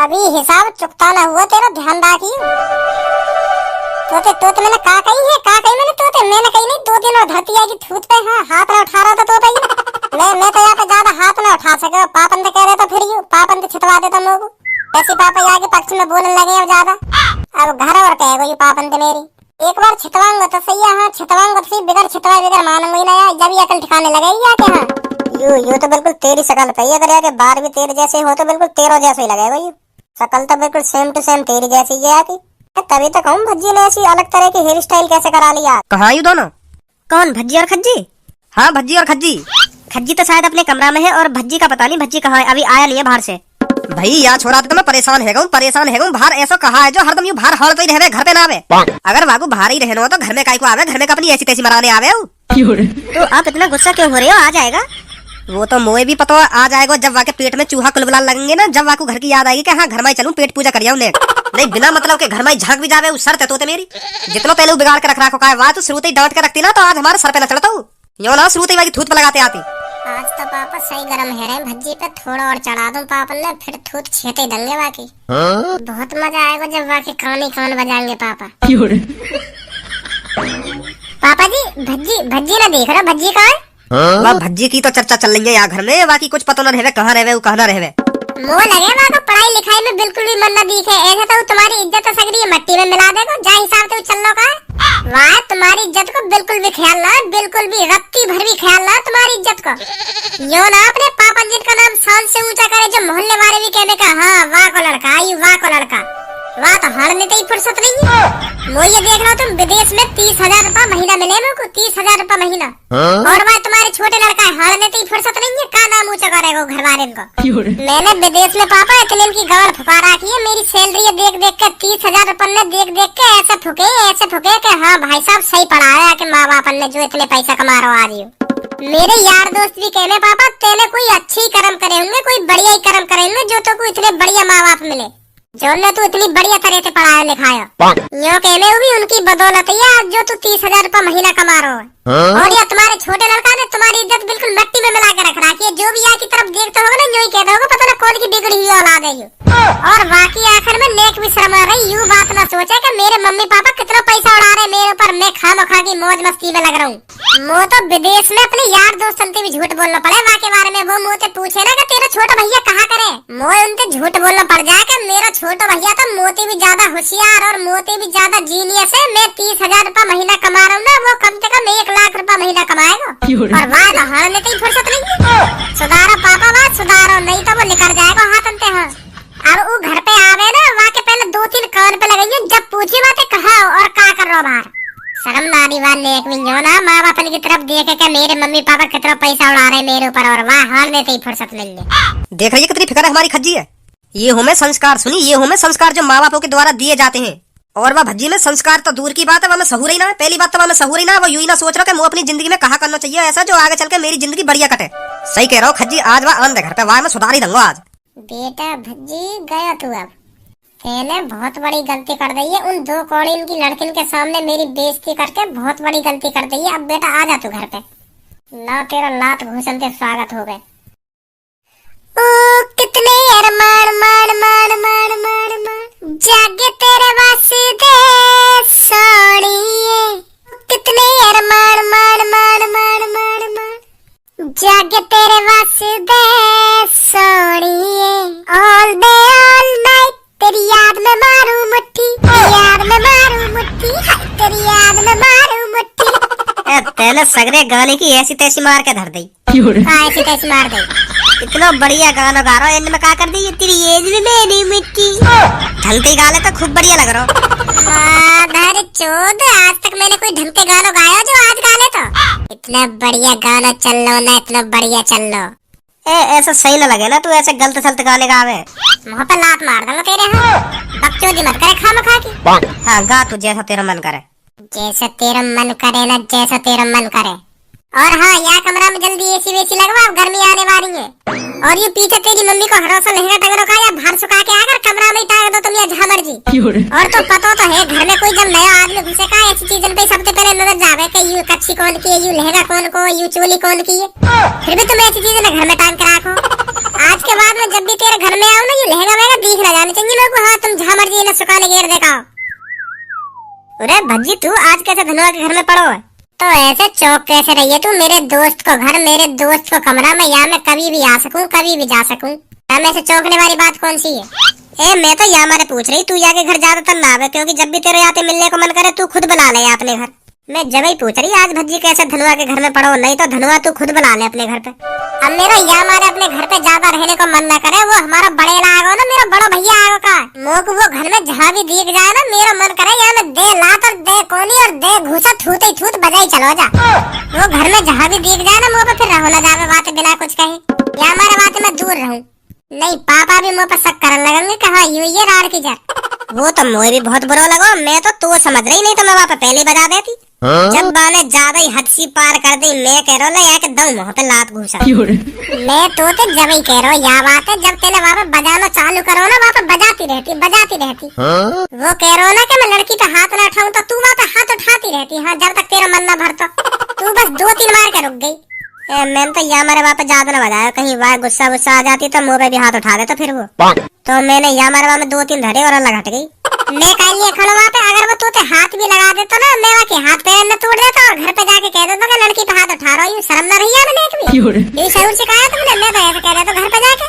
अभी हिसाब चुकता ना हुआ तेरा, ध्यान रखियो। तोते मैंने का कही मैंने तोते मैंने कही नहीं, 2 दिन और धरती आएगी थूत पे। हाँ हाथ ना उठा रहा था तोते ही मैं तो यहाँ पे ज्यादा हाथ ना उठा सके। पापन तो कह रहे तो फिर यू पापन तो छिटवा देता मोगू, ऐसी पापा आगे पक्ष में बोलने लगे अब ज्यादा। अब घर और कहेगा ये पापन तो मेरी एक बार छिटवाऊंगा तो सही है। हाँ छिटवाऊंगा तो सही, बिगड़ छिटवाए बिगड़ मानूंगा ही ना यार, जब ये अकल ठिकाने लगेगी आके। हाँ यू तो बिल्कुल तेरी शकल पे, अगर यार बार भी तेरे जैसे हो तो बिल्कुल तेरो जैसे ही लगेगा। यू शकल तो बिल्कुल सेम टू सेम तेरी जैसी ही है। तभी तो कहूँ भज्जी ने ऐसी अलग तरह की हेयर स्टाइल कैसे करा लिया। कहाँ यू दोनों? कौन भज्जी और खज्जी? हाँ भज्जी और खज्जी। खज्जी तो शायद अपने कमरा में है और भज्जी का पता नहीं भज्जी कहाँ है, अभी आया नहीं है बाहर से। भाई यहाँ छोड़ा तो मैं परेशान है बाहर ऐसा कहा है जो हरदम यू बाहर हॉल पे ही रहे, घर पे ना आवे। अगर वागू बाहर ही रहना हो तो घर में काई को आवे, घर में अपनी ऐसी तैसी मराने आवे। तो आप इतना गुस्सा क्यों हो रहे हो? आ जाएगा वो तो मुझे भी पता आ जाएगा, जब वाके पेट में चूहा कुलबुलान लगेंगे ना, जब वाकू घर की याद आएगी कि हाँ घर में चलूं पेट पूजा करिया नहीं बिना मतलब के घर में झांक भी जावे उस सर ते मेरी जितना पहले बिगाड़ के रख रखो का वहाँ तो शुरू ही डांट के रखती ना, तो आज हमारे सर पे न चढ़ता हूँ यो ना, शुरू ही थूत पे लगाते आती। आज तो पापा सही गरम है रहे भज्जी पे, थोड़ा और चढ़ा दूं पापा ने, फिर थूत छेते दंगे बाकी। बहुत मजा आएगा जब बाकी कान बजाएंगे पापा। पापा जी भज्जी ना देख रहा, भज्जी कहाँ है? भज्जी की तो चर्चा चल रही है यहाँ घर में, बाकी कुछ पता न रहे कहाँ रहे कहाँ न रहे। मुँह लगे वहाँ तो पढ़ाई लिखाई में बिल्कुल भी मन न दिखे, ऐसा तो तुम्हारी इज्जत तो सगड़ी मट्टी में मिला देगा। जा हिसाब से चल लो का वहाँ तुम्हारी इज्जत को बिल्कुल भी ख्याल ना, बिल्कुल भी रत्ती भर भी ख्याल ना तुम्हारी इज्जत को। यो ना अपने पापा जी का नाम शान से ऊंचा करे, जो मोहल्ले वाले भी कहने का हाँ वाह को लड़का आई, वाह को लड़का, वाह तो हड़ने की फुर्सत नहीं है। वो ये देख रहा तुम विदेश में 30,000 रुपया महीना मिले मेरे को, 30,000 रुपया महीना, और वह तुम्हारे छोटे लड़का है, हड़ने की फुर्सत नहीं है। का नाम ऊंचा करेगा घर वाले को। मैंने विदेश में पापा इतने की गवर फुका रखी है, मेरी सैलरी देख देख के 30,000 रुपये देख देख के ऐसे फुके के हाँ भाई साहब सही पढ़ाया कि माँ बाप ने जो इतने पैसा कमा रहा आज। मेरे यार दोस्त भी कहने पापा तेने कोई अच्छी कर्म करे होंगे, कोई बढ़िया ही कर्म करे होंगे जो तो को इतने बढ़िया माँ बाप मिले, जो ने तू इतनी बढ़िया तरह से पढ़ाया लिखाया। यो कहने वो भी उनकी बदौलत है जो तू 30,000 रुपया महीना कमा रहा है। और या तुम्हारे छोटे लड़का ने तुम्हारी इज्जत बिल्कुल मिट्टी में मिला के रख रखी है, जो भी यहाँ की तरफ देखता होगा ना यो ही कहता होगा पता ना कौन की बिगड़ी हुई औलाद है यू। और बाकी आखिर में नेक भी शर्म आ रही, यूँ बात ना सोचे कि मेरे मम्मी पापा कितना पैसा उड़ा रहे मेरे ऊपर, मैं खामखा की मौज मस्ती में लग रहा हूँ। मो तो विदेश में अपने यार दोस्त से भी झूठ बोलना पड़े वहाँ के बारे में, वो मुझे पूछे ना कि तेरा छोटा भैया कहाँ करे, मोए उनसे झूठ बोलना पड़ जाए कि मेरा छोटा भैया तो मोती भी ज्यादा होशियार और मोती भी ज्यादा जीनियस है। मैं 30,000 रुपया महीना कमा रहा हूँ ना, वो कम से कम 1 लाख रुपया महीना कमाएगा, और वहाँ तो हड़ने की फुर्सत नहीं है। सुधारो पापा बात सुधारो, नहीं तो वो निकल जाएगा हाथ अंते। हाँ और वो घर पे आवे ना वहाँ के पहले 2-3 कान पे लगाइए, जब पूछी बातें कहा और क्या कर रहा बाहर, शर्म नारी वाले एक भी हो ना, माँ बाप की तरफ देखे के मेरे मम्मी पापा कितना पैसा उड़ा रहे मेरे ऊपर, और वाह हाल में ही फुर्सत मिल गई। देख रही है कितनी फिक्र है हमारी खज्जी है। ये हमें संस्कार, सुनी, ये हमें संस्कार जो माँ बापों के द्वारा दिए जाते हैं। और वह भज्जी में संस्कार तो दूर की बात है, वह में सहूर ही ना है। पहली बात तो वह में सहूर ही ना है, वो यूं ही ना सोच रहा कि मुझे अपनी जिंदगी में कहा करना चाहिए ऐसा जो आगे चल के मेरी जिंदगी बढ़िया कटे। सही कह रहा हूँ खज्जी, आज वह आंध घर पे वह मैं सुधार ही दूंगा आज। बेटा भज्जी गया तू, अब पहले बहुत बड़ी गलती कर दी है, उन दो कौड़ी इनकी लड़किन के सामने मेरी बेइज्जती करके बहुत बड़ी गलती कर दी है। अब बेटा आ जा तू घर पे, ला तेरा लात घूसन के स्वागत हो गए। ओ कितने अरमान मान मान मान मान मान जागे तेरे वास्ते सोनिए, कितने अरमान मान मान मान मान मान जागे तेरे वास्ते सोनिए। ऑल डे ऑल नाइट तेरी याद में मारू मुट्ठी, याद में मारू मुट्ठी, तेरी याद में मारू मुट्ठी। तेने सगरे गाने की ऐसी तैसी मार के धर दी। ऐसी तैसी मार दी। इतना बढ़िया गाना गा रहा हूँ, इनमें क्या कर दी ये तेरी एज में मेरी मिट्टी। ढंग के गाने तो खूब बढ़िया लग रहा हो। चोद, आज तक मैंने कोई ढंग के गाना गाया जो आज गा ले तो। इतना बढ़िया गाना चल लो ना, इतना बढ़िया चल लो। ऐसा सही न लगे ना, तू ऐसे गलत सलत गाने गावे। मुँह पे लात मार दूंगा तेरे। हाँ बकचोदी मत करे खामखा की। हाँ गा तू जैसा तेरा मन करे। जैसा तेरा मन करे ना, जैसा तेरा मन करे। और हाँ यहाँ कमरा में जल्दी एसी वेसी लगवा, अब गर्मी आने वाली है। और ये पीछे तेरी मम्मी को हरोसा लहंगा टंगरो का या बाहर सुखा के आकर कमरा में टांग दो तुम या जहाँ मर्जी। और तो पता तो है घर में कोई जब नया आदमी घुसेगा ऐसी चीजों पे सबसे पहले नजर जावे कि यू कच्ची कौन की है, यू लहंगा कौन को, यू चोली कौन की है। फिर भी तुम ऐसी चीजें घर में टांग के रखो। आज के बाद में जब भी तेरे घर में आओ ना, ये लहंगा वहंगा दिख ना जाने चाहिए मेरे को। हाँ तुम जहाँ मर्जी इन्हें सुखाने घेर देखा। अरे भज्जी तू आज कैसे धनवा के घर में पड़ो है? तो ऐसे चौक कैसे रही है तू? मेरे दोस्त को घर, मेरे दोस्त को कमरा में, यहाँ मैं कभी भी आ सकूं, कभी भी जा सकूं। हम ऐसे चौंकने वाली बात कौन सी है? मैं तो यहाँ मारे पूछ रही, तू यहाँ के घर ज्यादातर ना आवे, क्योंकि जब भी तेरे आते मिलने को मन करे तू खुद बुला ले अपने घर। मैं जब ही पूछ रही आज भज्जी कैसे धनुआ के घर में पड़ो, नहीं तो धनुआ तू खुद बुला ले अपने घर पे। अब मेरा यहाँ मारे अपने घर पे ज्यादा रहने को मन न करे, वो हमारा बड़े आगो ना, मेरा बड़ा भैया आगो का मोक वो घर में जहाँ भी दिख जाए ना, मेरा मन करे यहाँ में दे लात और दे कोनी और दे घूसा थूते थूत बजाई चलो जा। वो घर में जहाँ भी दिख जाए ना, मुँह पे फिर रहो ना जावे बात बिना कुछ कहे, यहाँ हमारे बात में दूर रहूं। नहीं पापा भी मुँह पर शक करने लगेंगे कहा यू ये राड़ की जर। वो तो मुझे भी बहुत बुरा लगा, मैं तो समझ रही नहीं तो मैं वहाँ पे पहले बजा देती। जब बाने ज्यादा ही हद सी पार कर दी, मैं कह रहा हूँ एकदम मुँह पे लात घुसा। मैं तो जब ही कह रहा हूँ यह बात है, जब तेरे वहाँ पे बजाना चालू करो ना, वहाँ पे बजाती रहती। वो कह रहा हूँ ना कि मैं लड़की पे हाथ न उठाऊं, तो तू वहाँ पे हाथ उठाती रहती। हाँ जब तक तेरा मन न भरता तू बस 2-3 मार के रुक गई। मैंने तो यहाँ हमारे वहाँ पे ज्यादा न बजाया, कहीं वहाँ गुस्सा आ जाती तो मुँह पे भी हाथ उठा दे, तो फिर वो तो मैंने यहाँ हमारे वहाँ में 2-3 धरे और अलग हट गई। मैं कह लिए खड़ा वहाँ पे, अगर वो तोते हाथ भी लगा देता ना, मैं वहाँ के हाथ पैर न तोड़ देता और घर पे जाके कह देता कि लड़की पे हाथ उठा रहा हूँ। शर्म न रही है मैंने एक भी? ये शहर सिखाया तुमने? मैं तो ऐसे कह देता घर पे जाके।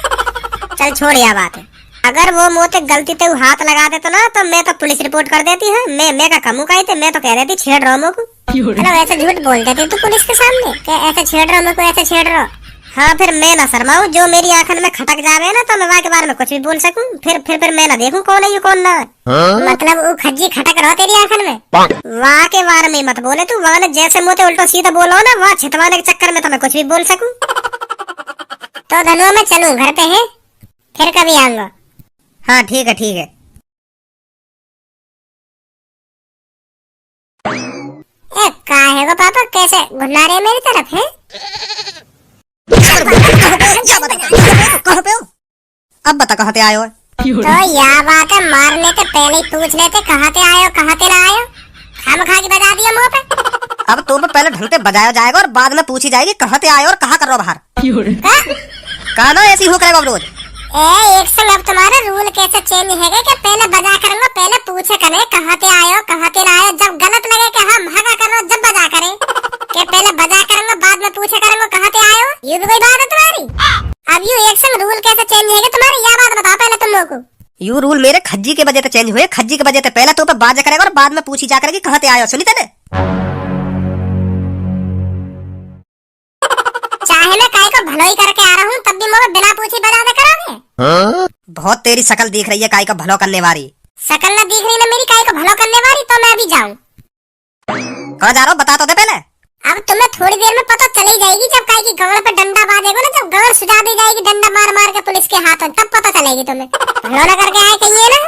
चल छोड़ यह बात है, अगर वो मोते गलती से हाथ लगा देता ना, तो मैं तो पुलिस रिपोर्ट कर देती है। मैं का कमू का ही थे, मैं तो कह देती छेड़ रहा हूँ को। मतलब ऐसे झूठ बोल देती तू पुलिस के सामने कि ऐसे छेड़ रहा हूँ, ऐसे छेड़ रहा। हाँ फिर मैं ना शर्माऊं, जो मेरी आंखन में खटक जावे ना, तो मैं वहाँ के बारे में कुछ भी बोल सकूं। फिर मैं ना देखूं कौन है ये कौन ना। मतलब वो खज्जी खटक रहा तेरी आंखन में, वहाँ के बारे में मत बोले तू। वहाँ ने जैसे मुँह उल्टा सीधा बोलो ना, वहाँ छितवाने के चक्कर में तो मैं कुछ भी बोल सकूं। तो धनुआ मैं चलूं घर पे है, फिर कभी आऊंगा। हाँ ठीक है। कहा है वो पापा, कैसे घुला रहे मेरी तरफ है? कहाँ पे हो? अब बता कहाँ ते आए हो? तो यह बात है, मारने के पहले ही पूछ लेते कहाँ ते आए हो, कहाँ ते ना आए हो। खामखा की बजा दिया मुँह पे। अब तुम पहले ढंग से बजाया जाएगा और बाद में पूछी जाएगी कहाँ ते आए हो और कहाँ कर रहे हो बाहर। कहा ना ऐसी हो करेगा अब रोज। एक संग अब तुम्हारा रूल कैसे चेंज है कि पहले बजा करूंगा, पहले पूछे करे कहाँ ते आए हो, कहाँ ते ना आए हो। जब गलत लगे कि हाँ भागा करो, जब बजा करे कि पहले बजा करूंगा बाद में पूछे करूंगा कहाँ ते आए हो। ये भी कोई बात है तुम्हारी? अब यू एक संग रूल कैसे चेंज है तुम्हारी, यह बात बताओ पहले तुम लोगों को। यू रूल मेरे खज्जी के वजह से चेंज हुए। खज्जी के वजह से पहले तो बाजा करेगा और बाद में पूछी जा करेगी कहाँ ते आए हो। सुनी तेने? चाहे मैं काय को भलाई करके आ रहा हूँ, तब भी मुझे बिना पूछी बजा दे करोगे। बहुत तेरी शकल दिख रही है काय का भलो करने वाली। शकल न दिख रही ना मेरी काय को भलो करने वाली, तो मैं अभी जाऊँ। कहाँ जा रहा हो बता तो दे पहले। अब तुम्हें थोड़ी देर में पता चली जाएगी, जब कहीं की गवड़ पे डंडा बांधेगा ना, जब गवड़ सुझा दी जाएगी डंडा मार मार के पुलिस के हाथों, तब पता चलेगी तुम्हें। भलोना करके आए कहीं ना,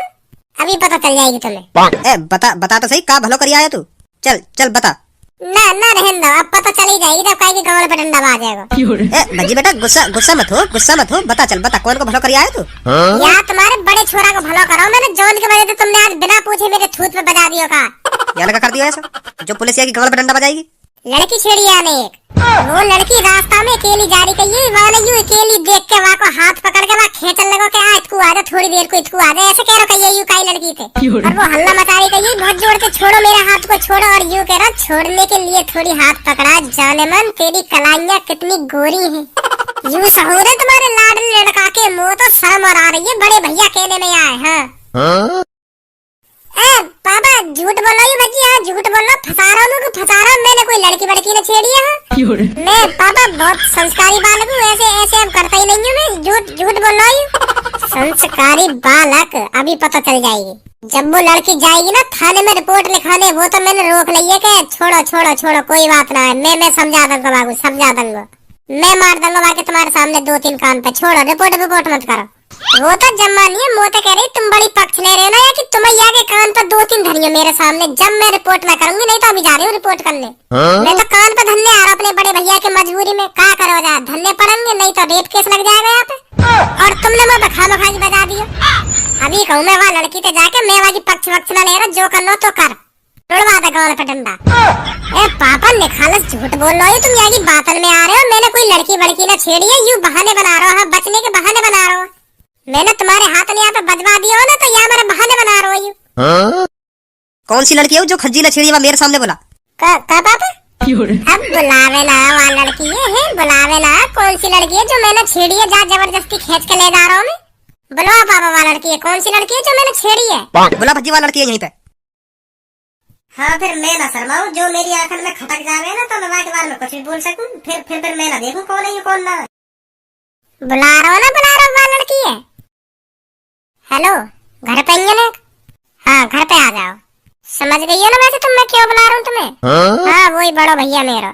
अभी पता चल जाएगी तुम्हें। बता तो सही, का भलो करी आया तू? चल बता। ना रहने दो, अब पता चली जाएगी जब कहीं की गवड़ पे डंडा बांधेगा। भज्जी बेटा गुस्सा मत हो, बता कौन को भलो करी आया तू? यार तुम्हारे बड़े छोरा को भलो करो, मैंने जोन की वजह से तुमने आज बिना पूछे मेरे थूत पे बजा दियो का। क्या लगा कर दिया ऐसा जो पुलिस की गवड़ पे डंडा बजाएगी? लड़की छेड़ी आने एक, वो लड़की रास्ता में अकेली जा रही कही, वाले यूं अकेली देख के वहाँ को हाथ पकड़ के वहाँ खेचन लगो के आज तू आजा थोड़ी देर को इतकू आजा, ऐसे कह रहा कही यूं कई लड़की थे। और वो हल्ला मचा रही कही बहुत जोर से छोड़ो मेरे हाथ को छोड़ो, और यूं कह रहा छोड़ने के लिए थोड़ी हाथ पकड़ा, जाने मन तेरी कलाइयाँ कितनी गोरी है। यूं सहूर है तुम्हारे लाडले लड़का के मुँह, तो शर्म और आ रही है, बड़े भैया कहने में आए। हाँ पापा झूठ बोल रही भजी, झूठ बोल रहा, फंसा रहा मैंने कोई लड़की वड़की ने छेड़ी है। मैं पापा बहुत संस्कारी बालक हूँ, ऐसे अब करता ही नहीं हूँ मैं, झूठ बोल रही हूँ। संस्कारी बालक, अभी पता चल जाएगी जब वो लड़की जाएगी ना थाने में रिपोर्ट लिखाने, वो तो मैंने रोक ली है कि छोड़ो कोई बात ना है, मैं समझा दूंगा बाबू, समझा दूंगा, मैं मार दूंगा बाकी तुम्हारे सामने 2-3 कान पे, छोड़ो रिपोर्ट मत करो। वो तो जम्मा नहीं है, मोते कह रही तुम बड़ी पक्ष ले रहे हो ना, या कि तुम्हें आगे कान पर 2-3 धरियो मेरे सामने, जब मैं रिपोर्ट ना करूंगी, नहीं तो अभी जा रही हूँ रिपोर्ट करने। मैं तो कान पर धरने आ रहा अपने बड़े भैया के मजबूरी में, क्या करो जा धरने पड़ेंगे, नहीं तो रेप केस लग जाएगा यहाँ पे। और तुमने मैं खामोखाजी बजा दियो। अभी कहूँ मैं वहाँ लड़की पे जाके, मैं वहाँ की पक्ष ना ले रहा, जो करना तो कर, तोड़वा दे गौर पे डंडा। ए पापा निखालस झूठ बोल रहे हो तुम, यहाँ की बातन में आ रहे हो, मैंने कोई लड़की वड़की ना छेड़ी है, यूं बहाने बना रहे हो, बचने के बहाने बना रहे हो। मैंने तुम्हारे हाथ में यहाँ पे बजवा दिया हो ना, तो यहाँ मेरे बहाने बना रहे हो यू। कौन सी लड़की है जो खज्जी ने छेड़ी है मेरे सामने बोला? का पापा अब बुलावे ना वहाँ लड़की है, बुलावे ना कौन सी लड़की है जो मैंने छेड़ी है, जा जबरदस्ती खींच के ले जा रहा हूँ मैं, बुलाओ पापा वहाँ लड़की है, कौन सी लड़की है जो मैंने छेड़ी है? बोला भज्जी वाला लड़की है यहीं पे। हाँ फिर मैं ना शर्माऊं, जो मेरी आंखन में खटक जावे ना, तो मैं के बारे में कुछ भी बोल सकूं, फिर मैं ना देखूं कौन है ये कौन ना। बुला रहा हूँ वहाँ लड़की है। हेलो घर पे ही है ना? हाँ घर पे आ जाओ, समझ गई हो ना वैसे तुम मैं क्यों बुला रहा हूँ तुम्हें? हाँ वही बड़ो भैया मेरा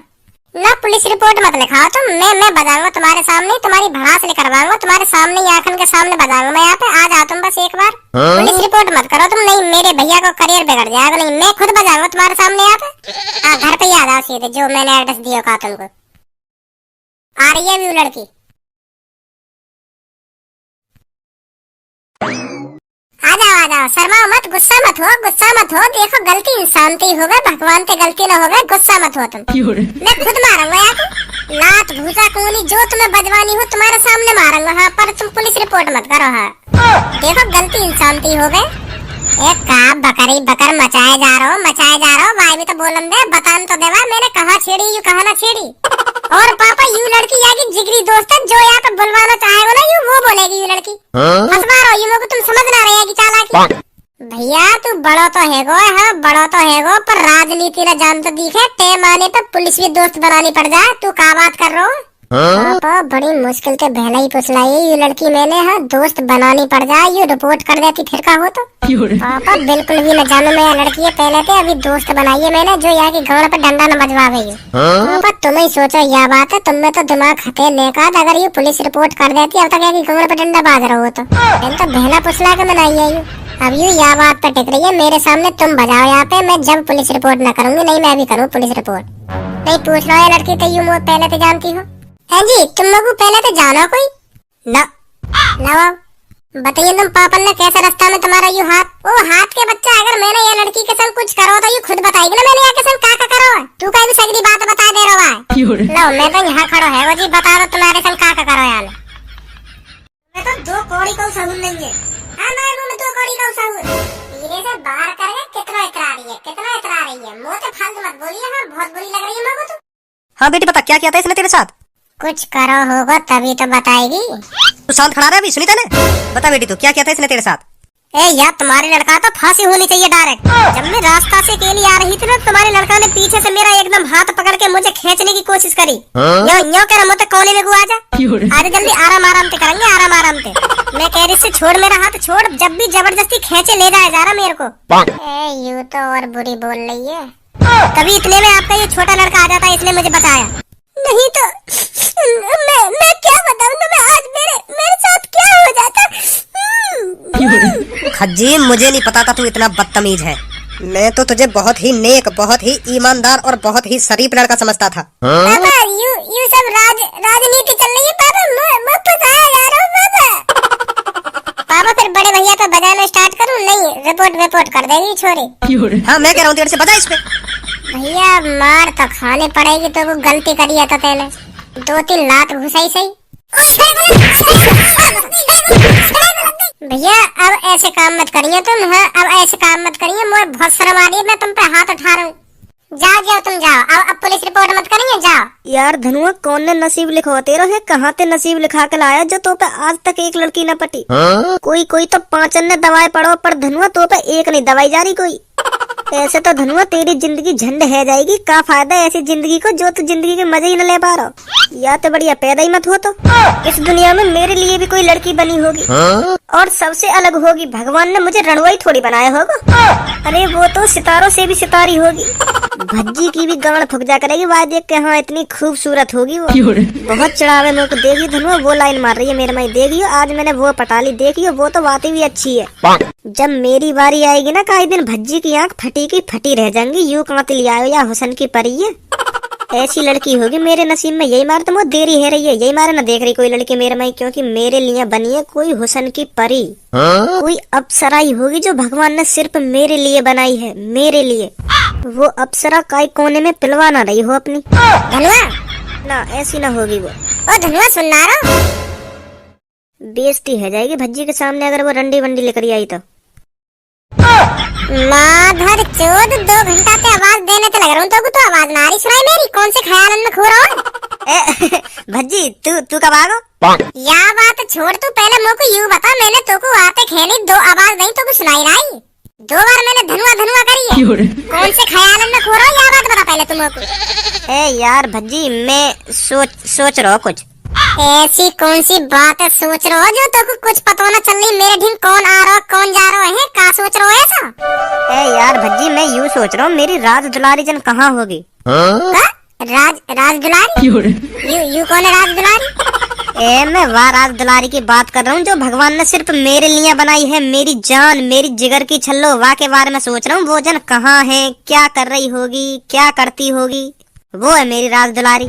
ना, पुलिस रिपोर्ट मत लिखाओ तुम, मैं बजाऊंगा तुम्हारे सामने, तुम्हारी भड़ास करवाऊंगा तुम्हारे सामने, आंखन के सामने बजाऊंगा मैं यहाँ पे, आ जाओ तुम बस एक बार। पुलिस रिपोर्ट मत करो तुम, नहीं मेरे भैया को करियर बिगड़ जाएगा, नहीं मैं खुद बजाऊंगा तुम्हारे सामने यहाँ पे। हाँ घर पे ही आ जाओ सीधे, जो मैंने एड्रेस दिया कहा तुमको। आ रही है व्यू लड़की, आ जाओ शर्माओ मत, गुस्सा मत हो, देखो गलती इंसान से ही होगा, भगवान से गलती ना होगा, गुस्सा मत हो तुम, मैं खुद मारूंगा यार, लात भूसा कूनी जो तुम्हें बजवानी हो तुम्हारे सामने मारूंगा। हाँ पर तुम पुलिस रिपोर्ट मत करो। हाँ देखो गलती इंसान से ही हो गए, एक का बकरी बकर मचाए जा रहा हो, भाई भी तो बोलन दे, बतान तो देवा मैंने कहा छेड़ी यू कहा ना छेड़ी। और पापा यू लड़की यहाँ की जिगरी दोस्त है, जो यहाँ पे बुलवाना चाहेगा ना यू वो बोलेगी, यू लड़की हंसवा रहो यू, तुम समझ ना रहे कि चालाकी। भैया तू बड़ो तो है गो, हाँ बड़ो तो है गो, पर राजनीति ना जान तो दिखे, टेम आने पे पुलिस भी दोस्त बनानी पड़ जाए, तू क्या बात कर रहा हो? पापा बड़ी मुश्किल से भला ही पुछलाई ये लड़की मैंने, हाँ दोस्त बनानी पड़ जाए, ये रिपोर्ट कर देती फिर का हो तो। पापा बिल्कुल भी न जानू मैं लड़की है, पहले थे अभी दोस्त बनाई है मैंने, जो यहाँ की गौड़ पे डंडा न बजवावे। पापा तुम ही सोचो यह बात है, तुम्हें तो दिमाग हथे नेका, अगर ये पुलिस रिपोर्ट कर देती अब तक यहाँ की गौड़ पे डंडा बाज रहा हो तो बहला पुछला के बनाई है। अब यू यह बात पे टिक रही है मेरे सामने, तुम बजाओ यहाँ पे, मैं जब पुलिस रिपोर्ट न करूंगी, नहीं मैं भी करूँ पुलिस रिपोर्ट। नहीं पूछ रहा है लड़की तो यू मुझे पहले से जानती हो? है जी तुम लोगों पहले तो जानो कोई ना बताइए तुम पापा ने कैसे रास्ता में तुम्हारा यू हाथ के बच्चा, अगर मैंने ये लड़की के संग कुछ करो तो यू खुद बताएगी ना मैंने यहाँ के संग क्या करो, तू कहीं भी सगरी बात बता दे रहा है। लो मैं तो यहाँ खड़ो है वो जी, बता दो तुम्हारे संग क्या करो यार। मैं तो 2 कौड़ी को सहूर नहीं है, हाँ मैं 2 कौड़ी को सहूर धीरे से बाहर करके कितना इतरा रही है, मुँह से फालतू मत बोलिए, हाँ बहुत बुरी लग रही है मेरे को तो। हाँ बेटी बता क्या किया था इसने तेरे साथ? कुछ करो होगा तभी तो बताएगी। तू शांत खड़ा रहा, अभी सुनी तने, बता बेटी तू क्या किया था इसने तेरे साथ? ए यार तुम्हारे लड़का तो फांसी होनी चाहिए डायरेक्ट। जब मैं रास्ता से अकेली आ रही थी ना, तुम्हारे लड़का ने पीछे से मेरा एकदम हाथ पकड़ के मुझे खींचने की कोशिश करी, यो कह रहा कोने में आजा अरे जल्दी आराम से करेंगे, आराम से। मैं कह रही से छोड़ मेरा हाथ छोड़, जब भी जबरदस्ती खींचे ले जाए जा रहा मेरे को। ए यू तो और बुरी बोल रही है, तभी इतने में आपका ये छोटा लड़का आ जाता है, इसने मुझे बचाया। नहीं तो मैं क्या बताऊं तुम्हें, आज मेरे साथ क्या हो जाता। खज्जी, मुझे नहीं पता था तू इतना बदतमीज है। मैं तो तुझे बहुत ही नेक, बहुत ही ईमानदार और बहुत ही शरीफ लड़का समझता था। पापा यू सब राजनीति चल रही है पापा, मैं फंसाया जा रहा हूँ पापा। पापा फिर बड़े भैया पे बजाना स्टार्ट करूँ? नहीं, रिपोर्ट कर देगी छोरी। हाँ, मैं कह रहा हूँ तेरे से बजा इस पे। भैया मार तो खाने पड़ेगी, तो वो गलती करी है तो तेने 2-3 लात घुसाई सही। भैया अब ऐसे काम मत करिए तुम। हाँ, अब ऐसे काम मत करिए, मुझे बहुत शर्म आ रही है, मैं तुम पे हाथ उठा रहा हूँ। जाओ तुम जाओ, अब पुलिस रिपोर्ट मत करिए, जाओ। यार धनुआ, कौन ने नसीब लिखवा तेरा है? कहाँ ते नसीब लिखा के लाया जो तो पे आज तक एक लड़की न पटी? कोई तो 5 अन्य दवाएं पड़ो, पर धनुआ तो पे एक नहीं दवाई जा रही कोई। ऐसे तो धनुआ तेरी जिंदगी झंड है जाएगी। क्या फायदा ऐसी जिंदगी को जो तू जिंदगी के मजे ही न ले पा रहा। या तो बढ़िया पैदा ही मत हो। तो इस दुनिया में मेरे लिए भी कोई लड़की बनी होगी, और सबसे अलग होगी। भगवान ने मुझे रणवई थोड़ी बनाया होगा। अरे वो तो सितारों से भी सितारी होगी। भज्जी की भी गांड फुक जा करेगी वह देख के। हाँ, इतनी खूबसूरत होगी वो। बहुत चढ़ावे मेरे को देगी धनुआ, वो लाइन मार रही है मेरे में। देखियो आज मैंने वो पटाली देखियो, वो तो बातें भी अच्छी है। जब मेरी बारी आएगी ना, कई दिन भज्जी की आंख फटी की फटी रह जाएंगी। यूं कांति लियाओ या हुसन की परी है, ऐसी लड़की होगी मेरे नसीब में। यही मार तो मुझे देरी है रही है, यही मारे न देख रही कोई लड़की मेरे में, क्योंकि मेरे लिए बनी है कोई हुसन की परी। कोई अप्सरा ही होगी जो भगवान ने सिर्फ मेरे लिए बनाई है, मेरे लिए। वो अप्सरा काई कोने में पिलवा ना रही हो अपनी। धनुआ ना, ऐसी ना होगी वो। ओ धनुआ, सुनना रहा, बेइज्जती है जाएगी भज्जी के सामने अगर वो रंडी वंडी लेकर आई तो। माधर चोद, 2 घंटा से आवाज देने तो लग रहा हूँ, तो आवाज ना आ रही सुनाई मेरी। कौन से ख्याल में खो रहा हूँ? भज्जी तू कब आगो? या बात छोड़, तू पहले मुझको यूं बता, मैंने तो को आते खेली 2 आवाज नहीं तो को सुनाई रही। 2 बार मैंने धनुआ करी है। कौन से ख्याल में खो रहा हूँ, या बात बता पहले तुम को। ए यार भज्जी, मैं सोच रहा हूँ कुछ। ऐसी कौन सी बात है सोच रहे हो जो तो कुछ पता न चल रही? मेरे ढींग कौन आ रहा कौन जा रहा है, क्या सोच रहे हो ऐसा? ए यार भज्जी, मैं यूं सोच रहा हूँ मेरी राज दुलारी जन कहाँ होगी? राज दुलारी? यू कौन है राज दुलारी? ए मैं वह राज दुलारी की बात कर रहा हूँ जो भगवान ने सिर्फ मेरे लिए बनाई है। मेरी जान, मेरी जिगर की छल्लो, वाह के बारे में सोच रहा हूँ। वो जन कहाँ है, क्या कर रही होगी, क्या करती होगी? वो है मेरी राज दुलारी।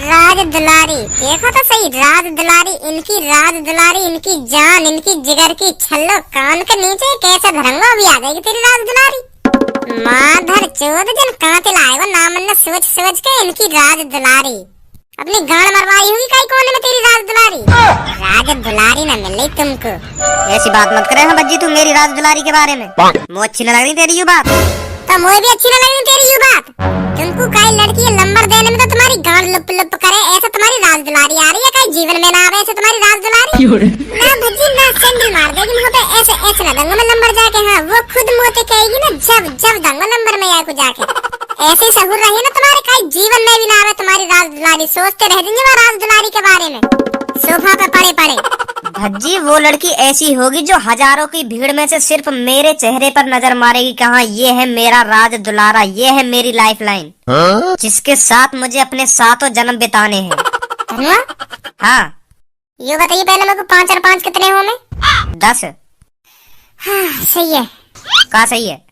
राज दुलारी, देखो तो सही, राज दुलारी, इनकी राज दुलारी, इनकी जान, इनकी जिगर की छल्लो, कान के नीचे कैसे धरंगा भी आ जाएगी तेरी राज दुलारी। माधर चोद, जन कहाँ ते लाएगा नाम ने सोच के इनकी राज दुलारी। अपनी गांड मरवाई होगी कई कोने में तेरी राज दुलारी। राज दुलारी न मिल रही तुमको। ऐसी बात मत करे भज्जी तू मेरी राज दुलारी के बारे में। मुझे अच्छी न लग रही तेरी यू बात। तो मुझे भी अच्छी न लग रही तेरी यू बात। तुमको कई लड़की नंबर देने में तो तुम्हारी गांड लुप करे, ऐसा तुम्हारी राज दुलारी आ रही है। कई जीवन में ना आवे ऐसे तुम्हारी राज दुलारी। ना भज्जी ना, सैंडल मार देगी मुझे पे, ऐसे ना दूंगा मैं नंबर जाके। हाँ, वो खुद मोते कहेगी ना, जब दूंगा नंबर में यार को जाके। ऐसे सहूर रही ना तुम्हारे, कई जीवन में भी ना आवे तुम्हारी राज दुलारी। सोचते रह जाएंगे वो राज दुलारी के बारे में, सोफा पे पड़े। भज्जी वो लड़की ऐसी होगी जो हजारों की भीड़ में से सिर्फ मेरे चेहरे पर नजर मारेगी। कहाँ ये है मेरा राज दुलारा, ये है मेरी लाइफ लाइन, जिसके साथ मुझे अपने 7 जन्म बिताने हैं। हाँ, ये बताइए पहले मेरे को 5 और 5 कितने हो में? 10। हाँ, सही है। कहाँ सही है?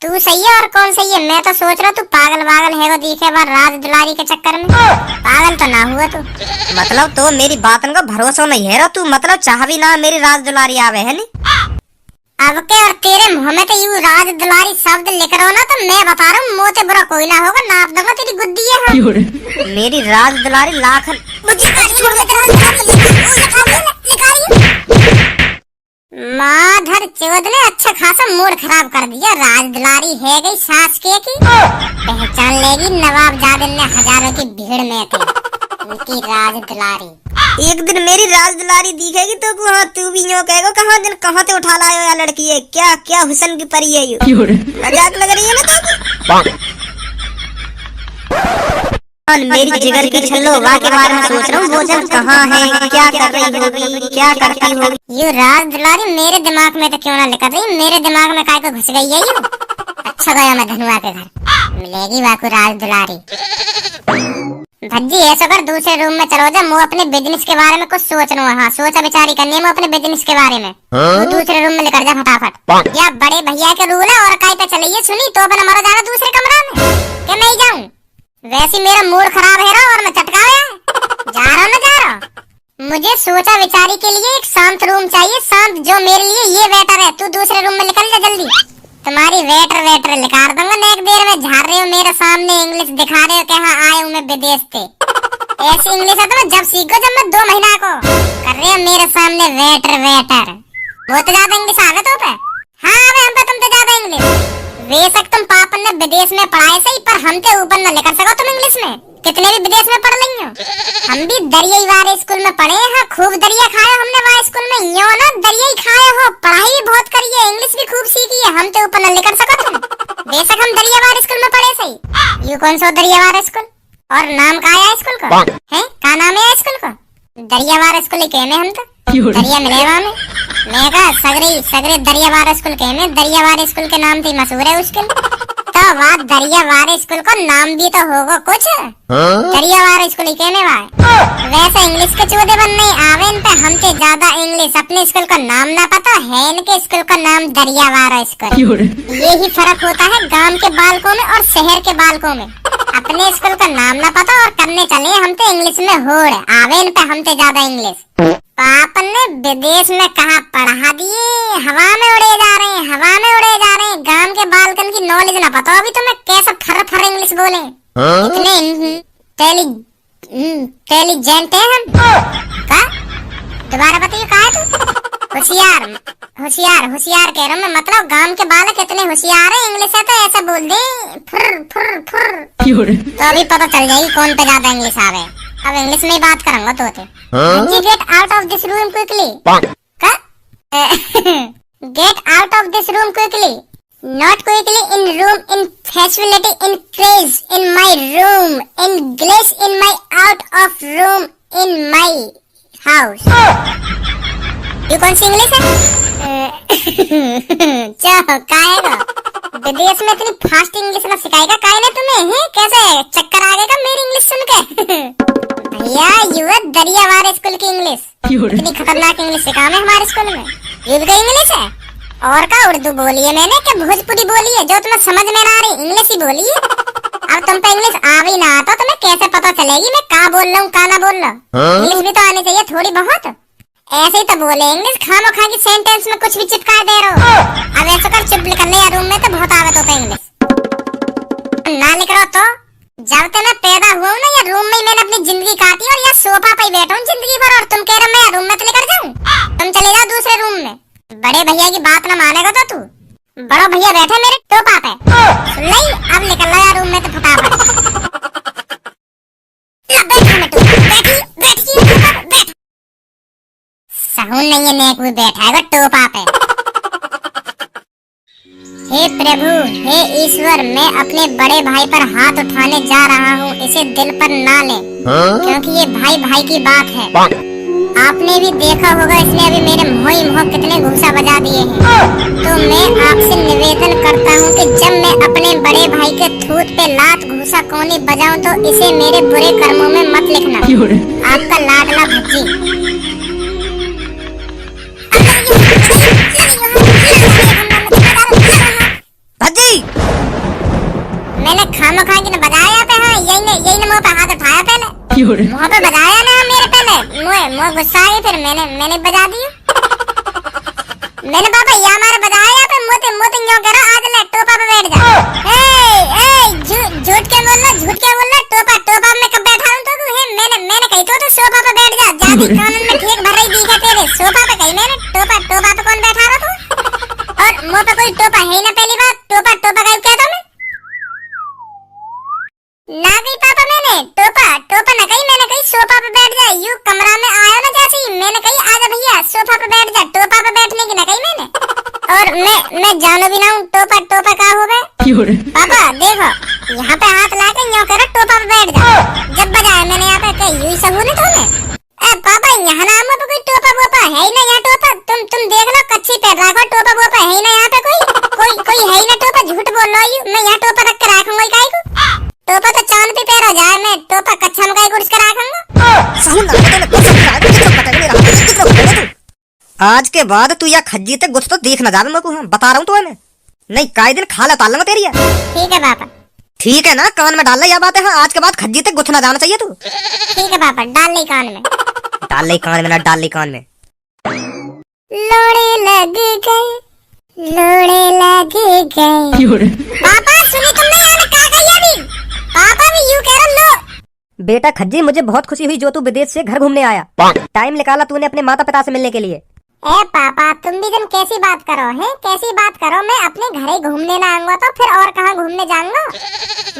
तू सही है और कौन सही है? मैं तो सोच रहा तू पागल है वो दिखे बार राज दुलारी के चक्कर में। पागल तो ना हुआ तू? मतलब तो मेरी बातन का भरोसा नहीं है तू, मतलब चाह भी ना मेरी राज दुलारी आवे है नी? अब के और तेरे मुंह में तो यू राज दुलारी शब्द लिख रहा हो ना, तो मैं बता रहा हूँ मोते बुरा कोई ना होगा, नाप दूंगा तेरी गुद्दी है। मेरी राज दुलारी लाख माधर चौध ने अच्छा खासा मूड खराब कर दिया। राज दुलारी है गई सास के की, पहचान लेगी नवाब जादन ने हजारों की भीड़ में थे उनकी राज दुलारी। एक दिन मेरी राज दुलारी दिखेगी तो हाँ तू भी यूँ कहेगा कहाँ से उठा लाए हो या लड़की है, क्या हुसन की परी है यू? मजाक लग रही है ना तो? मेरी जिगर की छल्लो वाह के बारे में सोच रहा हूँ। वो जन कहाँ है, क्या कर रही होगी, क्या करती होगी? यू राज दुलारी मेरे दिमाग में तो क्यों ना लिखा रही, मेरे दिमाग में काय को घुस गई है यू। अच्छा गया मैं धनुआ के घर। मिलेगी वाकु राज दुलारी। भज्जी ऐसा कर दूसरे रूम में चलो जा, मुझे अपने बिजनेस के बारे में कुछ सोचना है। हाँ सोचा विचारी करनी है मुझे अपने बिजनेस के बारे में। तू दूसरे रूम में लेकर जा फटाफट। या बड़े भैया के रूल है और काई पे चलिए सुनी तो अपना मरो जाना दूसरे कमरा में कि नहीं जाऊं। वैसे मेरा मूड खराब है रहा और मैं चटका जा रहा हूँ ना जा रहा हूँ। मुझे सोचा विचारी के लिए एक शांत रूम चाहिए, शांत जो मेरे लिए ये बेटर है। तू दूसरे रूम में निकल जा जल्दी। तुम्हारी वेटर लिखा दूंगा ना एक देर में। झाड़ रहे हो मेरे सामने इंग्लिश दिखा रहे हो कि हाँ आए हूँ मैं विदेश से। ऐसी इंग्लिश है तो मैं जब सीखो जब मैं 2 महीना को कर रहे हो मेरे सामने वेटर। बहुत ज्यादा इंग्लिश आ गए तो पे। हाँ अबे हम पे तुम तो ज्यादा इंग्लिश। बेशक तुम पापन ने विदेश में पढ़ाए सही पर हम ते ऊपर न लेकर सको तुम इंग्लिश में। कितने भी विदेश में पढ़ रही हो। हम भी दरियाई वाले स्कूल में पढ़े हैं, खूब दरिया खाया हमने वहाँ स्कूल में। यो ना दरियाई खाए हो, पढ़ाई भी बहुत करी है, इंग्लिश भी खूब सीखी है। हम तो ऊपर न लेकर सको तुम। बेशक हम दरियावार स्कूल में पढ़े सही। यू कौन सा दरियावार स्कूल और नाम का है स्कूल का है? क्या नाम है स्कूल का? दरियावार स्कूल ही कहने हम तो। दरिया मिलेगा हमें। मैं कहा सगरे दरियावार स्कूल कहने। दरियावार स्कूल के नाम से मशहूर है स्कूल। तो बात दरियावार स्कूल को नाम भी तो होगा कुछ। दरियावार स्कूल ही कहने वाले। वैसे इंग्लिश के चूदे बन नहीं आवे इन पे हमसे ज्यादा इंग्लिश। अपने स्कूल का नाम ना पता है, इनके स्कूल का नाम दरियावार स्कूल। यही फर्क होता है गांव के बालकों में और शहर के बालकों में। अपने स्कूल का नाम ना पता और करने चले हम तो इंग्लिश में होड़ आवे इन पे हमसे ज्यादा इंग्लिश। पापा ने विदेश में कहा पढ़ा दिए, हवा में उड़े जा रहे हैं, हवा में उड़े जा रहे हैं। गांव के बालकन की नॉलेज ना पता अभी तुम्हें कैसा फर इंग्लिश बोले। इतने इंटेलिजेंट है हम। का दोबारा बताइए कहा है तू? होशियार कह रहा हूँ मैं। मतलब गांव के बालक इतने होशियार है, इंग्लिश है तो ऐसा बोल दे फुर। तो अभी पता चल जाएगी कौन पे ज्यादा इंग्लिश आवे। अब इंग्लिश में ही बात करूंगा तो get out of this room quickly. Get out of this room quickly. Not quickly in room, in facility, in craze, in my room, English, in my out of room, in my house. ये कौन सी इंग्लिश है? चाहो काहेगा विदेश में इतनी फास्ट इंग्लिश ना सिखाएगा काहे ने तुम्हें? है कैसे चक्कर आ गएगा मेरी इंग्लिश सुन के? भैया यू है दरियावार स्कूल की इंग्लिश। इतनी खतरनाक इंग्लिश सिखा में हमारे स्कूल में। ये भी इंग्लिश है और का उर्दू बोली है मैंने क्या भोजपुरी बोली है जो तुम्हें समझ में ना आ रही? इंग्लिश ही बोली है। अब तुम पे इंग्लिश आ भी ना आता तुम्हें कैसे पता चलेगी मैं का बोल रहा हूँ का ना बोल रहा हूँ? इंग्लिश भी तो आनी चाहिए थोड़ी बहुत। ऐसे ही तो बोले इंग्लिश खामो खा की सेंटेंस में कुछ भी चिपका दे रहे हो। अब ऐसा कर चुप लिख ले रूम में तो बहुत आवत होता है इंग्लिश। ना लिख रहा तो जब से मैं पैदा हुआ हूँ ना या रूम में ही मैंने अपनी जिंदगी काटी और यहाँ सोफा पे ही बैठा हूँ जिंदगी भर। और तुम कह रहे मैं रूम में तो लेकर जाऊँ? तुम चले जाओ दूसरे रूम में। बड़े भैया की बात ना मानेगा तो तू। बड़ो भैया बैठे मेरे टोपा पे। सुन ली अब निकल रहा रूम में तो फटाफट। सहून नहीं है नेक भी बैठा है टोपा पे। हे प्रभु, हे ईश्वर, मैं अपने बड़े भाई पर हाथ उठाने जा रहा हूँ। इसे दिल पर ना ले क्योंकि ये भाई भाई की बात है। आपने भी देखा होगा इसने अभी मेरे मुंह कितने घूसा बजा दिए हैं। तो मैं आपसे निवेदन करता हूँ कि जब मैं अपने बड़े भाई के थूत पे लात घूसा कोनी बजाऊं तो इसे मेरे बुरे कर्मों में मत लिखना। आपका लाडला भज्जी। भज्जी मैंने खामो खा के बजाया पे। हाँ यही ने मुंह पे हाथ उठाया पहले। मुंह पे बजाया ना मेरे पहले। मुंह गुस्सा आई फिर मैंने बजा दिया। मैंने पापा ये हमारे बजाया पे मुंह यूं करा आज ले टोपा पे बैठ जा। झूठ क्या बोल रहा टोपा में कब बैठा हूं तो तू है? मैंने कही तो सोफा पे बैठ जा। जादी कानून में ठीक भर रही दिखा तेरे। सोफा पे कही मैंने टोपा पे कौन बैठा रहा तू? और मुंह पे कोई टोपा है ना। पहली बात टोपा का क्या था मैं ना गई पापा। मैंने टोपा ना कही, मैंने कही सोफा पे बैठ जा। यू कमरा में आया ना जैसे ही मैंने कही आजा भैया सोफा पे बैठ जा। टोपा पे बैठने की ना कही मैंने। और मैं जानो भी ना हूँ टोपा का हो गए। पापा देखो यहाँ पे हाथ ला के यूं करो टोपा पे बैठ जा। जब बजाया मैंने यहाँ पे कही यू सब होने तो पापा यहाँ ना पे कोई टोपा वोपा है ही ना। यहाँ टोपा तुम देख लो कच्ची पैर रखो टोपा वोपा है ही ना। यहाँ पे कोई है ही ना टोपा। झूठ बोल रहा हूँ मैं। यहाँ टोपा रख के रखूंगा बाद तू या खज्जी ते गुछ तो देख न जावे मेको, हाँ बता रहा हूँ तो मैं नहीं काई दिन खा ले ताल तेरी है। ठीक है पापा। ठीक है ना, कान में डाल ले, यह बात है। हाँ आज के बाद खज्जी ते गुछ ना जाना चाहिए तू। ठीक है पापा, डाल ले कान में। डाल ले कान में ना, डाल ले कान में। लोड़े लग गए, लोड़े लग गए। पापा सुनी तुमने यार क्या कही अभी? पापा भी यूं कह रहे लो। बेटा खज्जी, मुझे बहुत खुशी हुई जो तू विदेश से घर घूमने आया, टाइम निकाला तूने अपने माता पिता से मिलने के लिए। ए पापा तुम भी दिन कैसी बात करो हैं, कैसी बात करो। मैं अपने घर ही घूमने ना आऊंगा तो फिर और कहाँ घूमने जाऊंगा।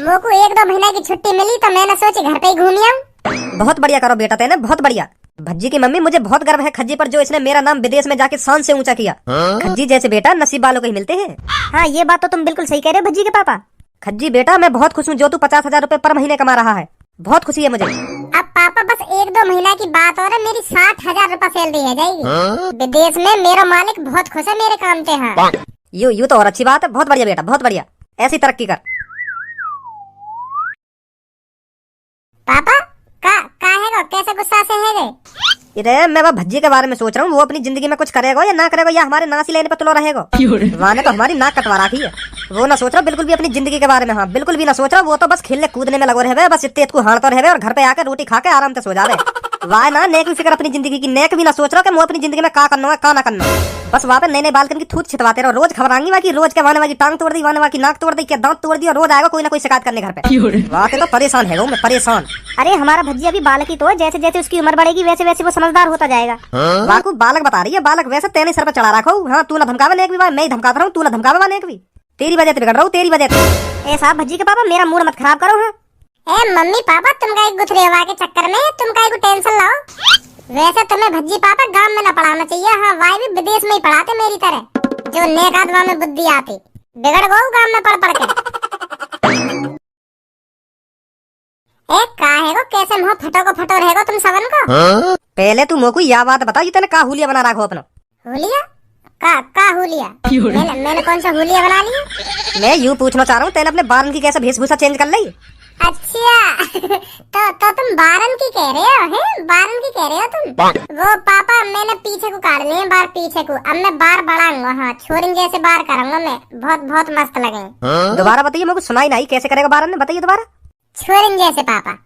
वो को 1-2 महीने की छुट्टी मिली तो मैंने सोची घर पे ही घूम आऊं। बहुत बढ़िया करो बेटा तेने, बहुत बढ़िया। भज्जी की मम्मी, मुझे बहुत गर्व है खज्जी पर जो इसने मेरा नाम विदेश में जाके शान से ऊंचा किया। खज्जी जैसे बेटा नसीब वालों को ही मिलते हैं। हाँ ये बात तो तुम बिल्कुल सही कह रहे हो भज्जी के पापा। खज्जी बेटा मैं बहुत खुश हूँ जो तू 50,000 रूपए पर महीने कमा रहा है, बहुत खुशी है मुझे। अब पापा बस 1-2 महीना की बात और है, मेरी 60,000 रूपए सैलरी है जाएगी। विदेश में मेरा मालिक बहुत खुश है मेरे काम से। हाँ यू तो और अच्छी बात है, बहुत बढ़िया बेटा, बहुत बढ़िया, ऐसी तरक्की कर। पापा का है गो, कैसे गुस्सा से है गए? इधर मैं वह भज्जी के बारे में सोच रहा हूँ, वो अपनी जिंदगी में कुछ करेगा या ना करेगा, या हमारे नासी लेने पे तुलो रहेगा। वहाँ ने तो हमारी नाक कटवा रखी है, वो ना सोच रहा बिल्कुल भी अपनी जिंदगी के बारे में। हाँ बिल्कुल भी ना सोच रहा, वो तो बस खेलने कूदने में लगो रहे, बस इतने को हारते रहे और घर पे आकर रोटी खा के आराम से सो जावे। वाह ना नेक भी फिक्र अपनी जिंदगी की, नेक भी ना सोच रहा कि मैं अपनी जिंदगी में का करना है का ना करना। बस वहाँ पे नए नए बालकन की थूत छिटवाते रहो, रोज खबरांगी वहाँ की, रोज के वाने वाली टांग तोड़ दी, वाने वाली नाक तोड़ दी, क्या दांत तोड़ दी, और रोज आएगा कोई ना कोई शिकायत करने घर पे। वहाँ पे तो परेशान है मैं परेशान। अरे हमारा भज्जी अभी बालक ही तो है, जैसे जैसे उसकी उम्र बढ़ेगी वैसे वैसे वो समझदार होता जाएगा। वहाँ को बालक बता रही है, बालक वैसे तेने सर पे चढ़ा रखो। हाँ तू ना धमकावे नेक भी, मैं ही धमकाता रहूँ, तू ना धमकावे वाने भी। तेरी वजह से बिगड़ रहा हूँ, तेरी वजह से। ए साहब भज्जी के पापा मेरा मूड मत खराब करो। हाँ ए मम्मी पापा तुम का गुथरे हवा के चक्कर में तुम का टेंशन लाओ। वैसे तुम्हें भज्जी पापा गांव में ना पढ़ाना चाहिए। हाँ वाई भी विदेश में ही पढ़ाते मेरी तरह, जो नेक आदमा में बुद्धि आती। बिगड़ गो गांव में पढ़ के। ए काहे को कैसे मुंह फटो रहेगो तुम सबन को। पहले तू मोको यह बात बता, तेने का हुलिया बना रखो अपना। हुलिया का हुलिया? मैंने कौन सा हुलिया बना लिया? मैं यूँ पूछना चाह रहा हूँ, तेने अपने बारन की कैसे वेशभूषा चेंज कर ली? अच्छा तो तुम बारन की कह रहे हो हैं? बारन की कह रहे हो तुम? वो पापा मैंने पीछे को काट लिए बार पीछे को, अब मैं बार बढ़ाऊंगा। हाँ छोरिन जैसे बार करूंगा मैं, बहुत बहुत मस्त लगेंगे। दोबारा बताइए, मेरे को सुनाई नहीं, कैसे करेगा बारन ने, बताइए दोबारा। छोरिन जैसे पापा,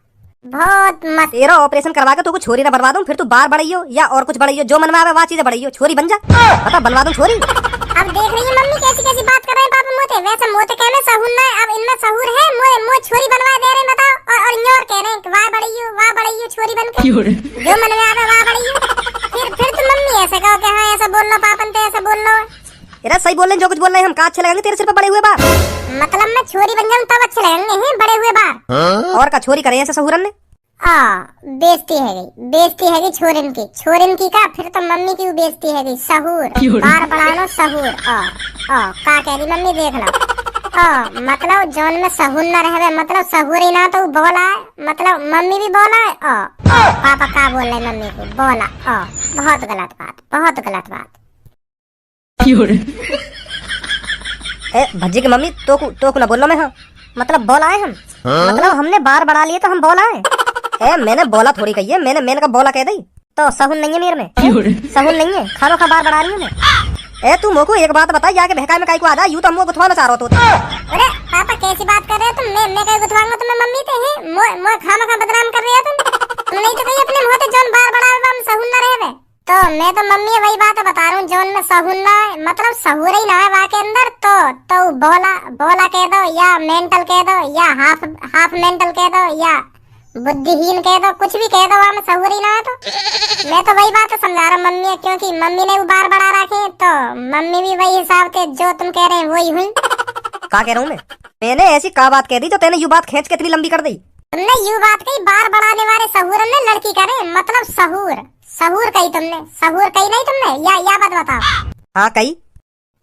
बहुत मस्त। तेरा ऑपरेशन करवा के तू को छोरी ना बनवा दूं, फिर तू बार बढ़ाइयो या और कुछ बढ़ाइयो, जो मन में आवे वह चीजें बढ़ाइयो, छोरी बन जा। पता बनवा दूं छोरी। अब देख रही है मम्मी कैसी कैसी बात कर रहे हैं पापा मोते। वैसे मोते कहने सहूर ना है, अब इनमें सहूर है। मोए छोरी बनवा दे रहे हैं बताओ, और न्योर कह रहे हैं वाह बढ़ियो छोरी बन के, जो मन में आवे वाह बढ़ियो। फिर तुम मम्मी ऐसे कहो कि हाँ ऐसा बोल लो पापन तो ऐसा बोल लो। इधर सही बोल रहे हैं, जो कुछ बोल रहे हैं हम, का अच्छे लगेंगे तेरे सिर पे बड़े हुए बार। मतलब मैं छोरी बन जाऊं तब अच्छे लगेंगे हैं बड़े हुए बार। और का छोरी करे ऐसे सहूरन ने। बेइज्जती है गई छोरिन की का, फिर तो मम्मी की बेइज्जती है गई। सहूर बार बढ़ा लो सहूर। का कह रही मम्मी देख लो। मतलब जौन में सहूर न रहे, मतलब सहूर ही ना तो बोला है, मतलब मम्मी भी बोला है। पापा का बोल रहे मम्मी को बोला। बहुत गलत बात। भज्जी की मम्मी तो ना बोल लो मैं। हाँ मतलब बोला है हम, मतलब हमने बार बढ़ा लिए तो हम बोला है। मैंने बोला थोड़ी कही है, मैंने का बोला कह दी। तो सहून नहीं है मेरे में, सहून नहीं है, खानो खा बार बढ़ा रही हूँ मैं। तू मोको एक बात बता, जाके बहकाई में काई को आजा, यूं तो हमको गुथवाना चाह रहा तो। अरे पापा कैसी बात कर रहे हो तुम? मैं कहीं गुथवाऊंगा तुम्हें मम्मी ते हैं? मोए खामा बदनाम कर रही हो तुम नहीं तो कहीं अपने मुंह ते जौन बार बढ़ा हम सहून ना रहे। तो मैं तो मम्मी वही बात बता रहा हूँ, जौन में सहून ना है, मतलब सहूर ही ना है वहाँ के अंदर। तो बोला कह दो, या मेंटल कह दो, या हाफ मेंटल कह दो, या बुद्धिहीन कह दो, कुछ भी कह दो, वहाँ में सहूर ही ना है। तो मैं तो वही बात समझा रहा हूँ मम्मी, क्योंकि मम्मी ने वो बार बढ़ा रखे, तो मम्मी भी वही हिसाब से जो तुम कह रहे हैं वही हुई। का कह रहा हूँ मैंने ऐसी का बात कह दी जो तेने यू बात खींच के इतनी लंबी कर दी? तुमने यू बात कही बार बढ़ाने वाले सहूर ने लड़की करे, मतलब सहूर कही तुमने, सहूर कही नहीं तुमने, या बात बताओ। हाँ कही।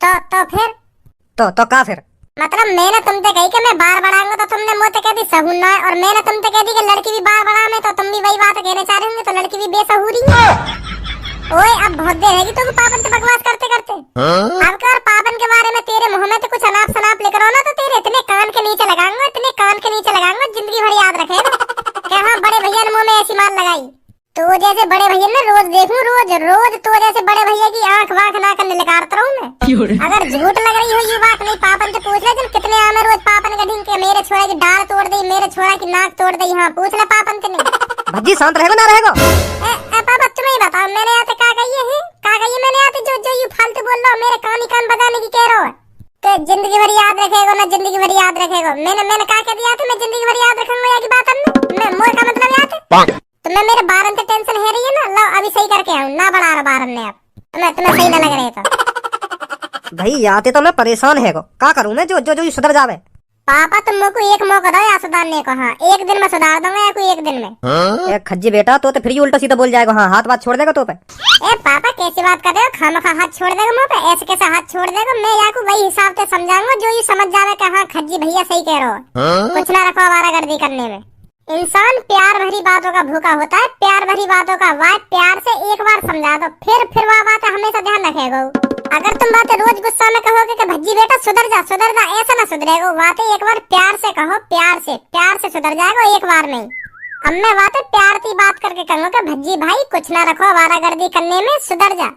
तो फिर तो का फिर? मतलब मैंने तुमसे कही कि मैं बार बढ़ाऊंगा तो तुमने मुझसे कह दी सहूर ना है, और मैंने तुमसे कह दी कि लड़की भी बार बढ़ा में, तो तुम भी वही बात कहने चाह रहे होंगे, तो लड़की भी बेसहूरी है। ओए अब बहुत देर है तो पापन से बकवास करते अब कर पापन के बारे में तेरे मुंह में तो कुछ अनाप शनाप लेकर हो ना, तो तेरे इतने कान के नीचे लगाऊंगा, जिंदगी भर याद रखेगा कि हाँ बड़े भैया ने मुंह में ऐसी मार लगाई। तो तो जैसे बड़े भैया ने रोज देखूं, रोज रोज तो जैसे बड़े भैया की आंख वाख ना कर निकारता रहूं मैं। अगर झूठ लग रही हो ये बात, नहीं पापन से पूछ ले तुम कितने आमे रोज पापन का ढींग के मेरे छोरा की डाल तोड़ दी, मेरे छोरा की नाक तोड़ दी। हाँ पूछ ले पापन से। नहीं भज्जी शांत रहेगा ना रहेगा? पापा तुम्हें ही बताओ मैंने आते क्या कही है, क्या कही मैंने आते जो जो यू फालतू बोल रहा हो, मेरे कान ही कान बजाने की कह रहा हो कि जिंदगी भर याद रखेगा ना, जिंदगी भर याद रखेगा। मैंने क्या कह दिया था मैं जिंदगी भर याद रखूंगा या की बात मैं मोर का मतलब याद है? तुम्हें मेरे बारन से टेंशन है रही है ना, लो अभी सही करके आऊं ना, बढ़ा रहा बारन ने अब तुम्हें सही ना लग रहे तो। भाई आते तो मैं परेशान है को क्या करूं मैं जो जो जो सुधर जावे। पापा तुम मुझको एक मौका दो या सुधारने को। हाँ एक दिन में सुधार दूंगा या कोई एक दिन में। एक खज्जी बेटा तो फिर उल्टा सीधा बोल जाएगा। हाँ हाथ बात छोड़ देगा तो पे। ए पापा कैसी बात कर रहे हो, खामखा हाथ छोड़ देगा मुंह पे, ऐसे कैसे हाथ छोड़ देगा? मैं याकू वही हिसाब से समझाऊंगा जो ये समझ जावे कि हाँ खज्जी भैया सही कह रहे हो। कुछ ना रखो आवारागर्दी करने में। इंसान प्यार भरी बातों का भूखा होता है, प्यार भरी बातों का वाह प्यार से एक बार समझा दो फिर वह बात हमेशा ध्यान रखेगा। अगर तुम बातें रोज गुस्सा में कहोगे कि भज्जी बेटा सुधर जा ऐसा ना सुधरेगा। बातें एक बार प्यार से कहो, प्यार से सुधर जाएगा एक बार में। अब मैं बातें प्यार की बात करके कहूँगा कि भज्जी भाई कुछ ना रखो आवारागर्दी करने में, सुधर जा।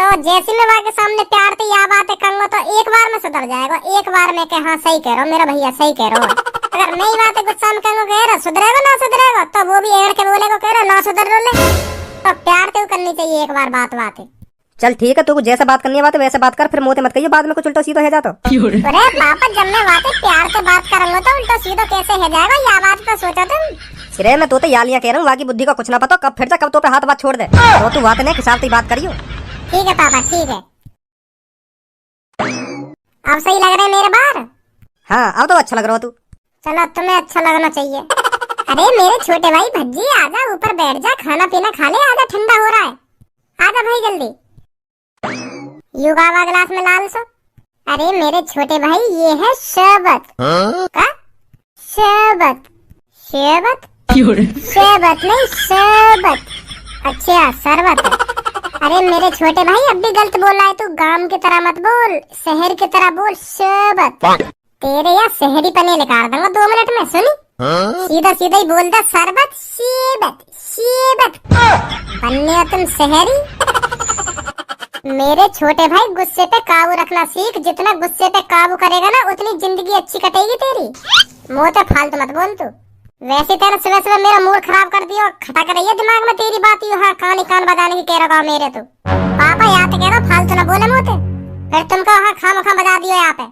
तो जैसे मैं वहाँ के सामने प्यार से यह बातें कहूँगा तो एक बार में सुधर जाएगा, एक बार में कि हाँ सही कह रहा हो मेरा भैया सही कह रहा हो। अगर मैं ही बातें गुस्सा में कहूँगा कह रहा सुधरेगा ना सुधरेगा, तो वो भी एड़ के बोलेगा कह रहा ना सुधर रो ले। तो प्यार से करनी चाहिए एक बार बात। चल ठीक है, तू जैसे बात करनी है बात वैसे बात कर, फिर मोते मत कहिए बाद में कुछ उल्टा सीधा हो जाता। अरे पापा जब मैं बातें प्यार से बात करूंगा तो उल्टा सीधा कैसे हो जाएगा, यह बात तो सोचा तुम। सिरे मैं तोते यालियां कह रहा हूँ, बाकी बुद्धि का कुछ ना पता, कब फिर जा कब तो पे हाथ बात छोड़ दे। तो तू बात नहीं हिसाब से बात करियो। ठीक है पापा ठीक है। अब सही लग रहा है मेरे बार? हाँ अब तो अच्छा लग रहा हो तू। चलो तुम्हें अच्छा लगना चाहिए। अरे मेरे छोटे भाई भज्जी आजा ऊपर बैठ जा, खाना पीना खा ले, आजा ठंडा हो रहा है, आजा भाई जल्दी। युगावा गिलास में लाल सो। अरे मेरे छोटे भाई ये है शरबत। का शरबत? शरबत नहीं शरबत। अच्छा शरबत। अरे मेरे छोटे भाई अब भी गलत बोल रहा है तू, गांव की तरह मत बोल, शहर की तरह बोल, शरबत। तेरे या शहरी पने निकाल दूंगा 2 मिनट में, सुनी? सीधा सीधा ही बोल दे शरबत शरबत बनने हो तुम शहरी। मेरे छोटे भाई गुस्से पे काबू रखना सीख, जितना गुस्से पे काबू करेगा ना उतनी जिंदगी अच्छी कटेगी तेरी। मुंह पे फालतू मत बोल तू। वैसे तेरा सुबह सुबह मेरा मूड खराब कर दिया, खटक रही है दिमाग में तेरी बात, यू हाँ कान बजाने की कह रहा मेरे तो। पापा यहाँ पे कह रहा फालतू ना बोले मुँह फिर तुमको हाँ खाम बजा दियो यहाँ पे।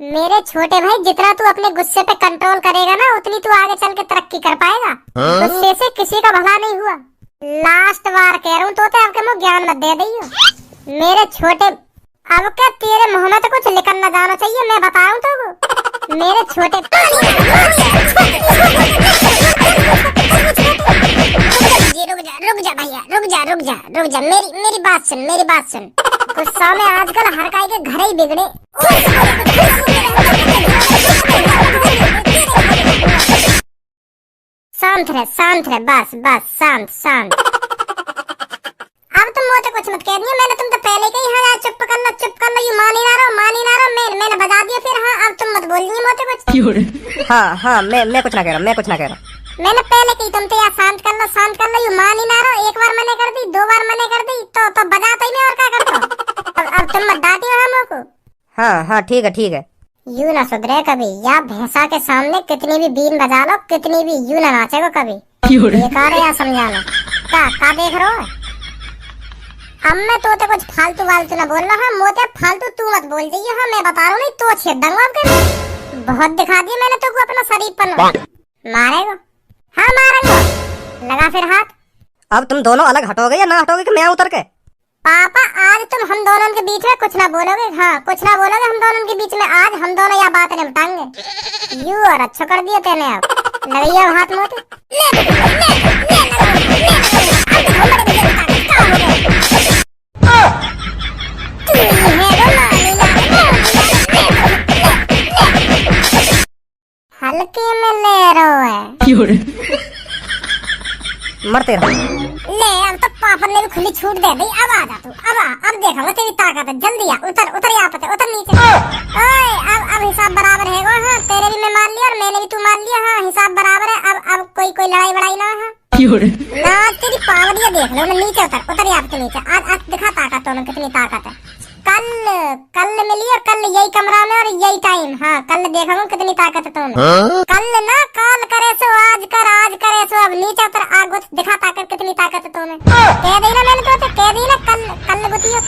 मेरे छोटे भाई जितना तू अपने गुस्से पे कंट्रोल करेगा ना उतनी तू आगे चल के तरक्की कर पाएगा। गुस्से से किसी का भला नहीं हुआ, लास्ट बार कह रहा हूँ तो आपके मुँह ज्ञान मत दे दियो मेरे छोटे। अब क्या तेरे मुंह में तो कुछ निकल ना जाना चाहिए, मैं बता रहा हूँ तो मेरे छोटे। रुक जा मेरी बात सुन। गुस्सा में आजकल हर काई के घर ही बिगड़े। शांत रहे बस शांत। अब तुम मुझे कुछ मत कह दियो, मैंने तुम तो पहले कही हाँ चुप कर लो, यू मान ही ना रहो, मैंने बजा दिया फिर। हाँ अब तुम मत बोल दिए मुझे कुछ। हाँ मैं कुछ ना कह रहा। मैंने पहले कही तुम तो यार शांत कर लो, यू मान ही ना रहो। एक बार मैंने कर दी, 2 बार मैंने कर दी तो बजा तो ही नहीं, और क्या करता। अब तुम मत डांटियो हम को। हाँ ठीक है। यू ना सुधरे कभी, या भैंसा के सामने कितनी भी बीन बजा लो, कितनी भी यू ना नाचेगा कभी। बेकार है यार समझाना। क्या देख रहे हो? अब मैं तोते कुछ फालतू ना बोल रहा हूँ, मोते फालतू तू मत बोल जाइए। हाँ मैं बता रहा हूँ नहीं तो छेद दूंगा आपके। बहुत दिखा दिया मैंने तुमको अपना शरीफ पर। मारेगा? हाँ मारेगा, लगा फिर हाथ। अब तुम दोनों अलग हटोगे या ना हटोगे कि मैं उतर के? पापा आज तुम हम दोनों के बीच में कुछ ना बोलोगे। हाँ कुछ ना बोलोगे हम दोनों के बीच में, आज हम दोनों यह बात निपटाएंगे। यू और अच्छा कर दिया तेने, अब लगाइए हाथ मोते। हल्के में ले रहा है मरते रहो। ले अब तो पापन ने भी खुली छूट दे दी। अब आ जा तू, अब देखूंगा तेरी ताकत है। जल्दी आ, उतर यहाँ पे, उतर नीचे। ओए अब हिसाब बराबर है। हाँ तेरे भी मैं मान लिया और मैंने भी तू मान लिया। हाँ हिसाब बराबर है। अब कोई लड़ाई बड़ाई ना। हाँ ना तेरी पावड़ियाँ देख लो। नीचे उतर यहाँ पे नीचे। आज दिखा ताकत तो कितनी ताकत है। कल मिली और कल यही कमरा में और यही टाइम। हाँ कल देखूंगा कितनी ताकत है तुम्हें। कल ना कल करे सो आज करे सो। अब नीचे उतर, आग दिखा ताकत कितनी ताकत है तुम्हें। कह दी ना मैंने तो, कह दी ना कल गुतियो।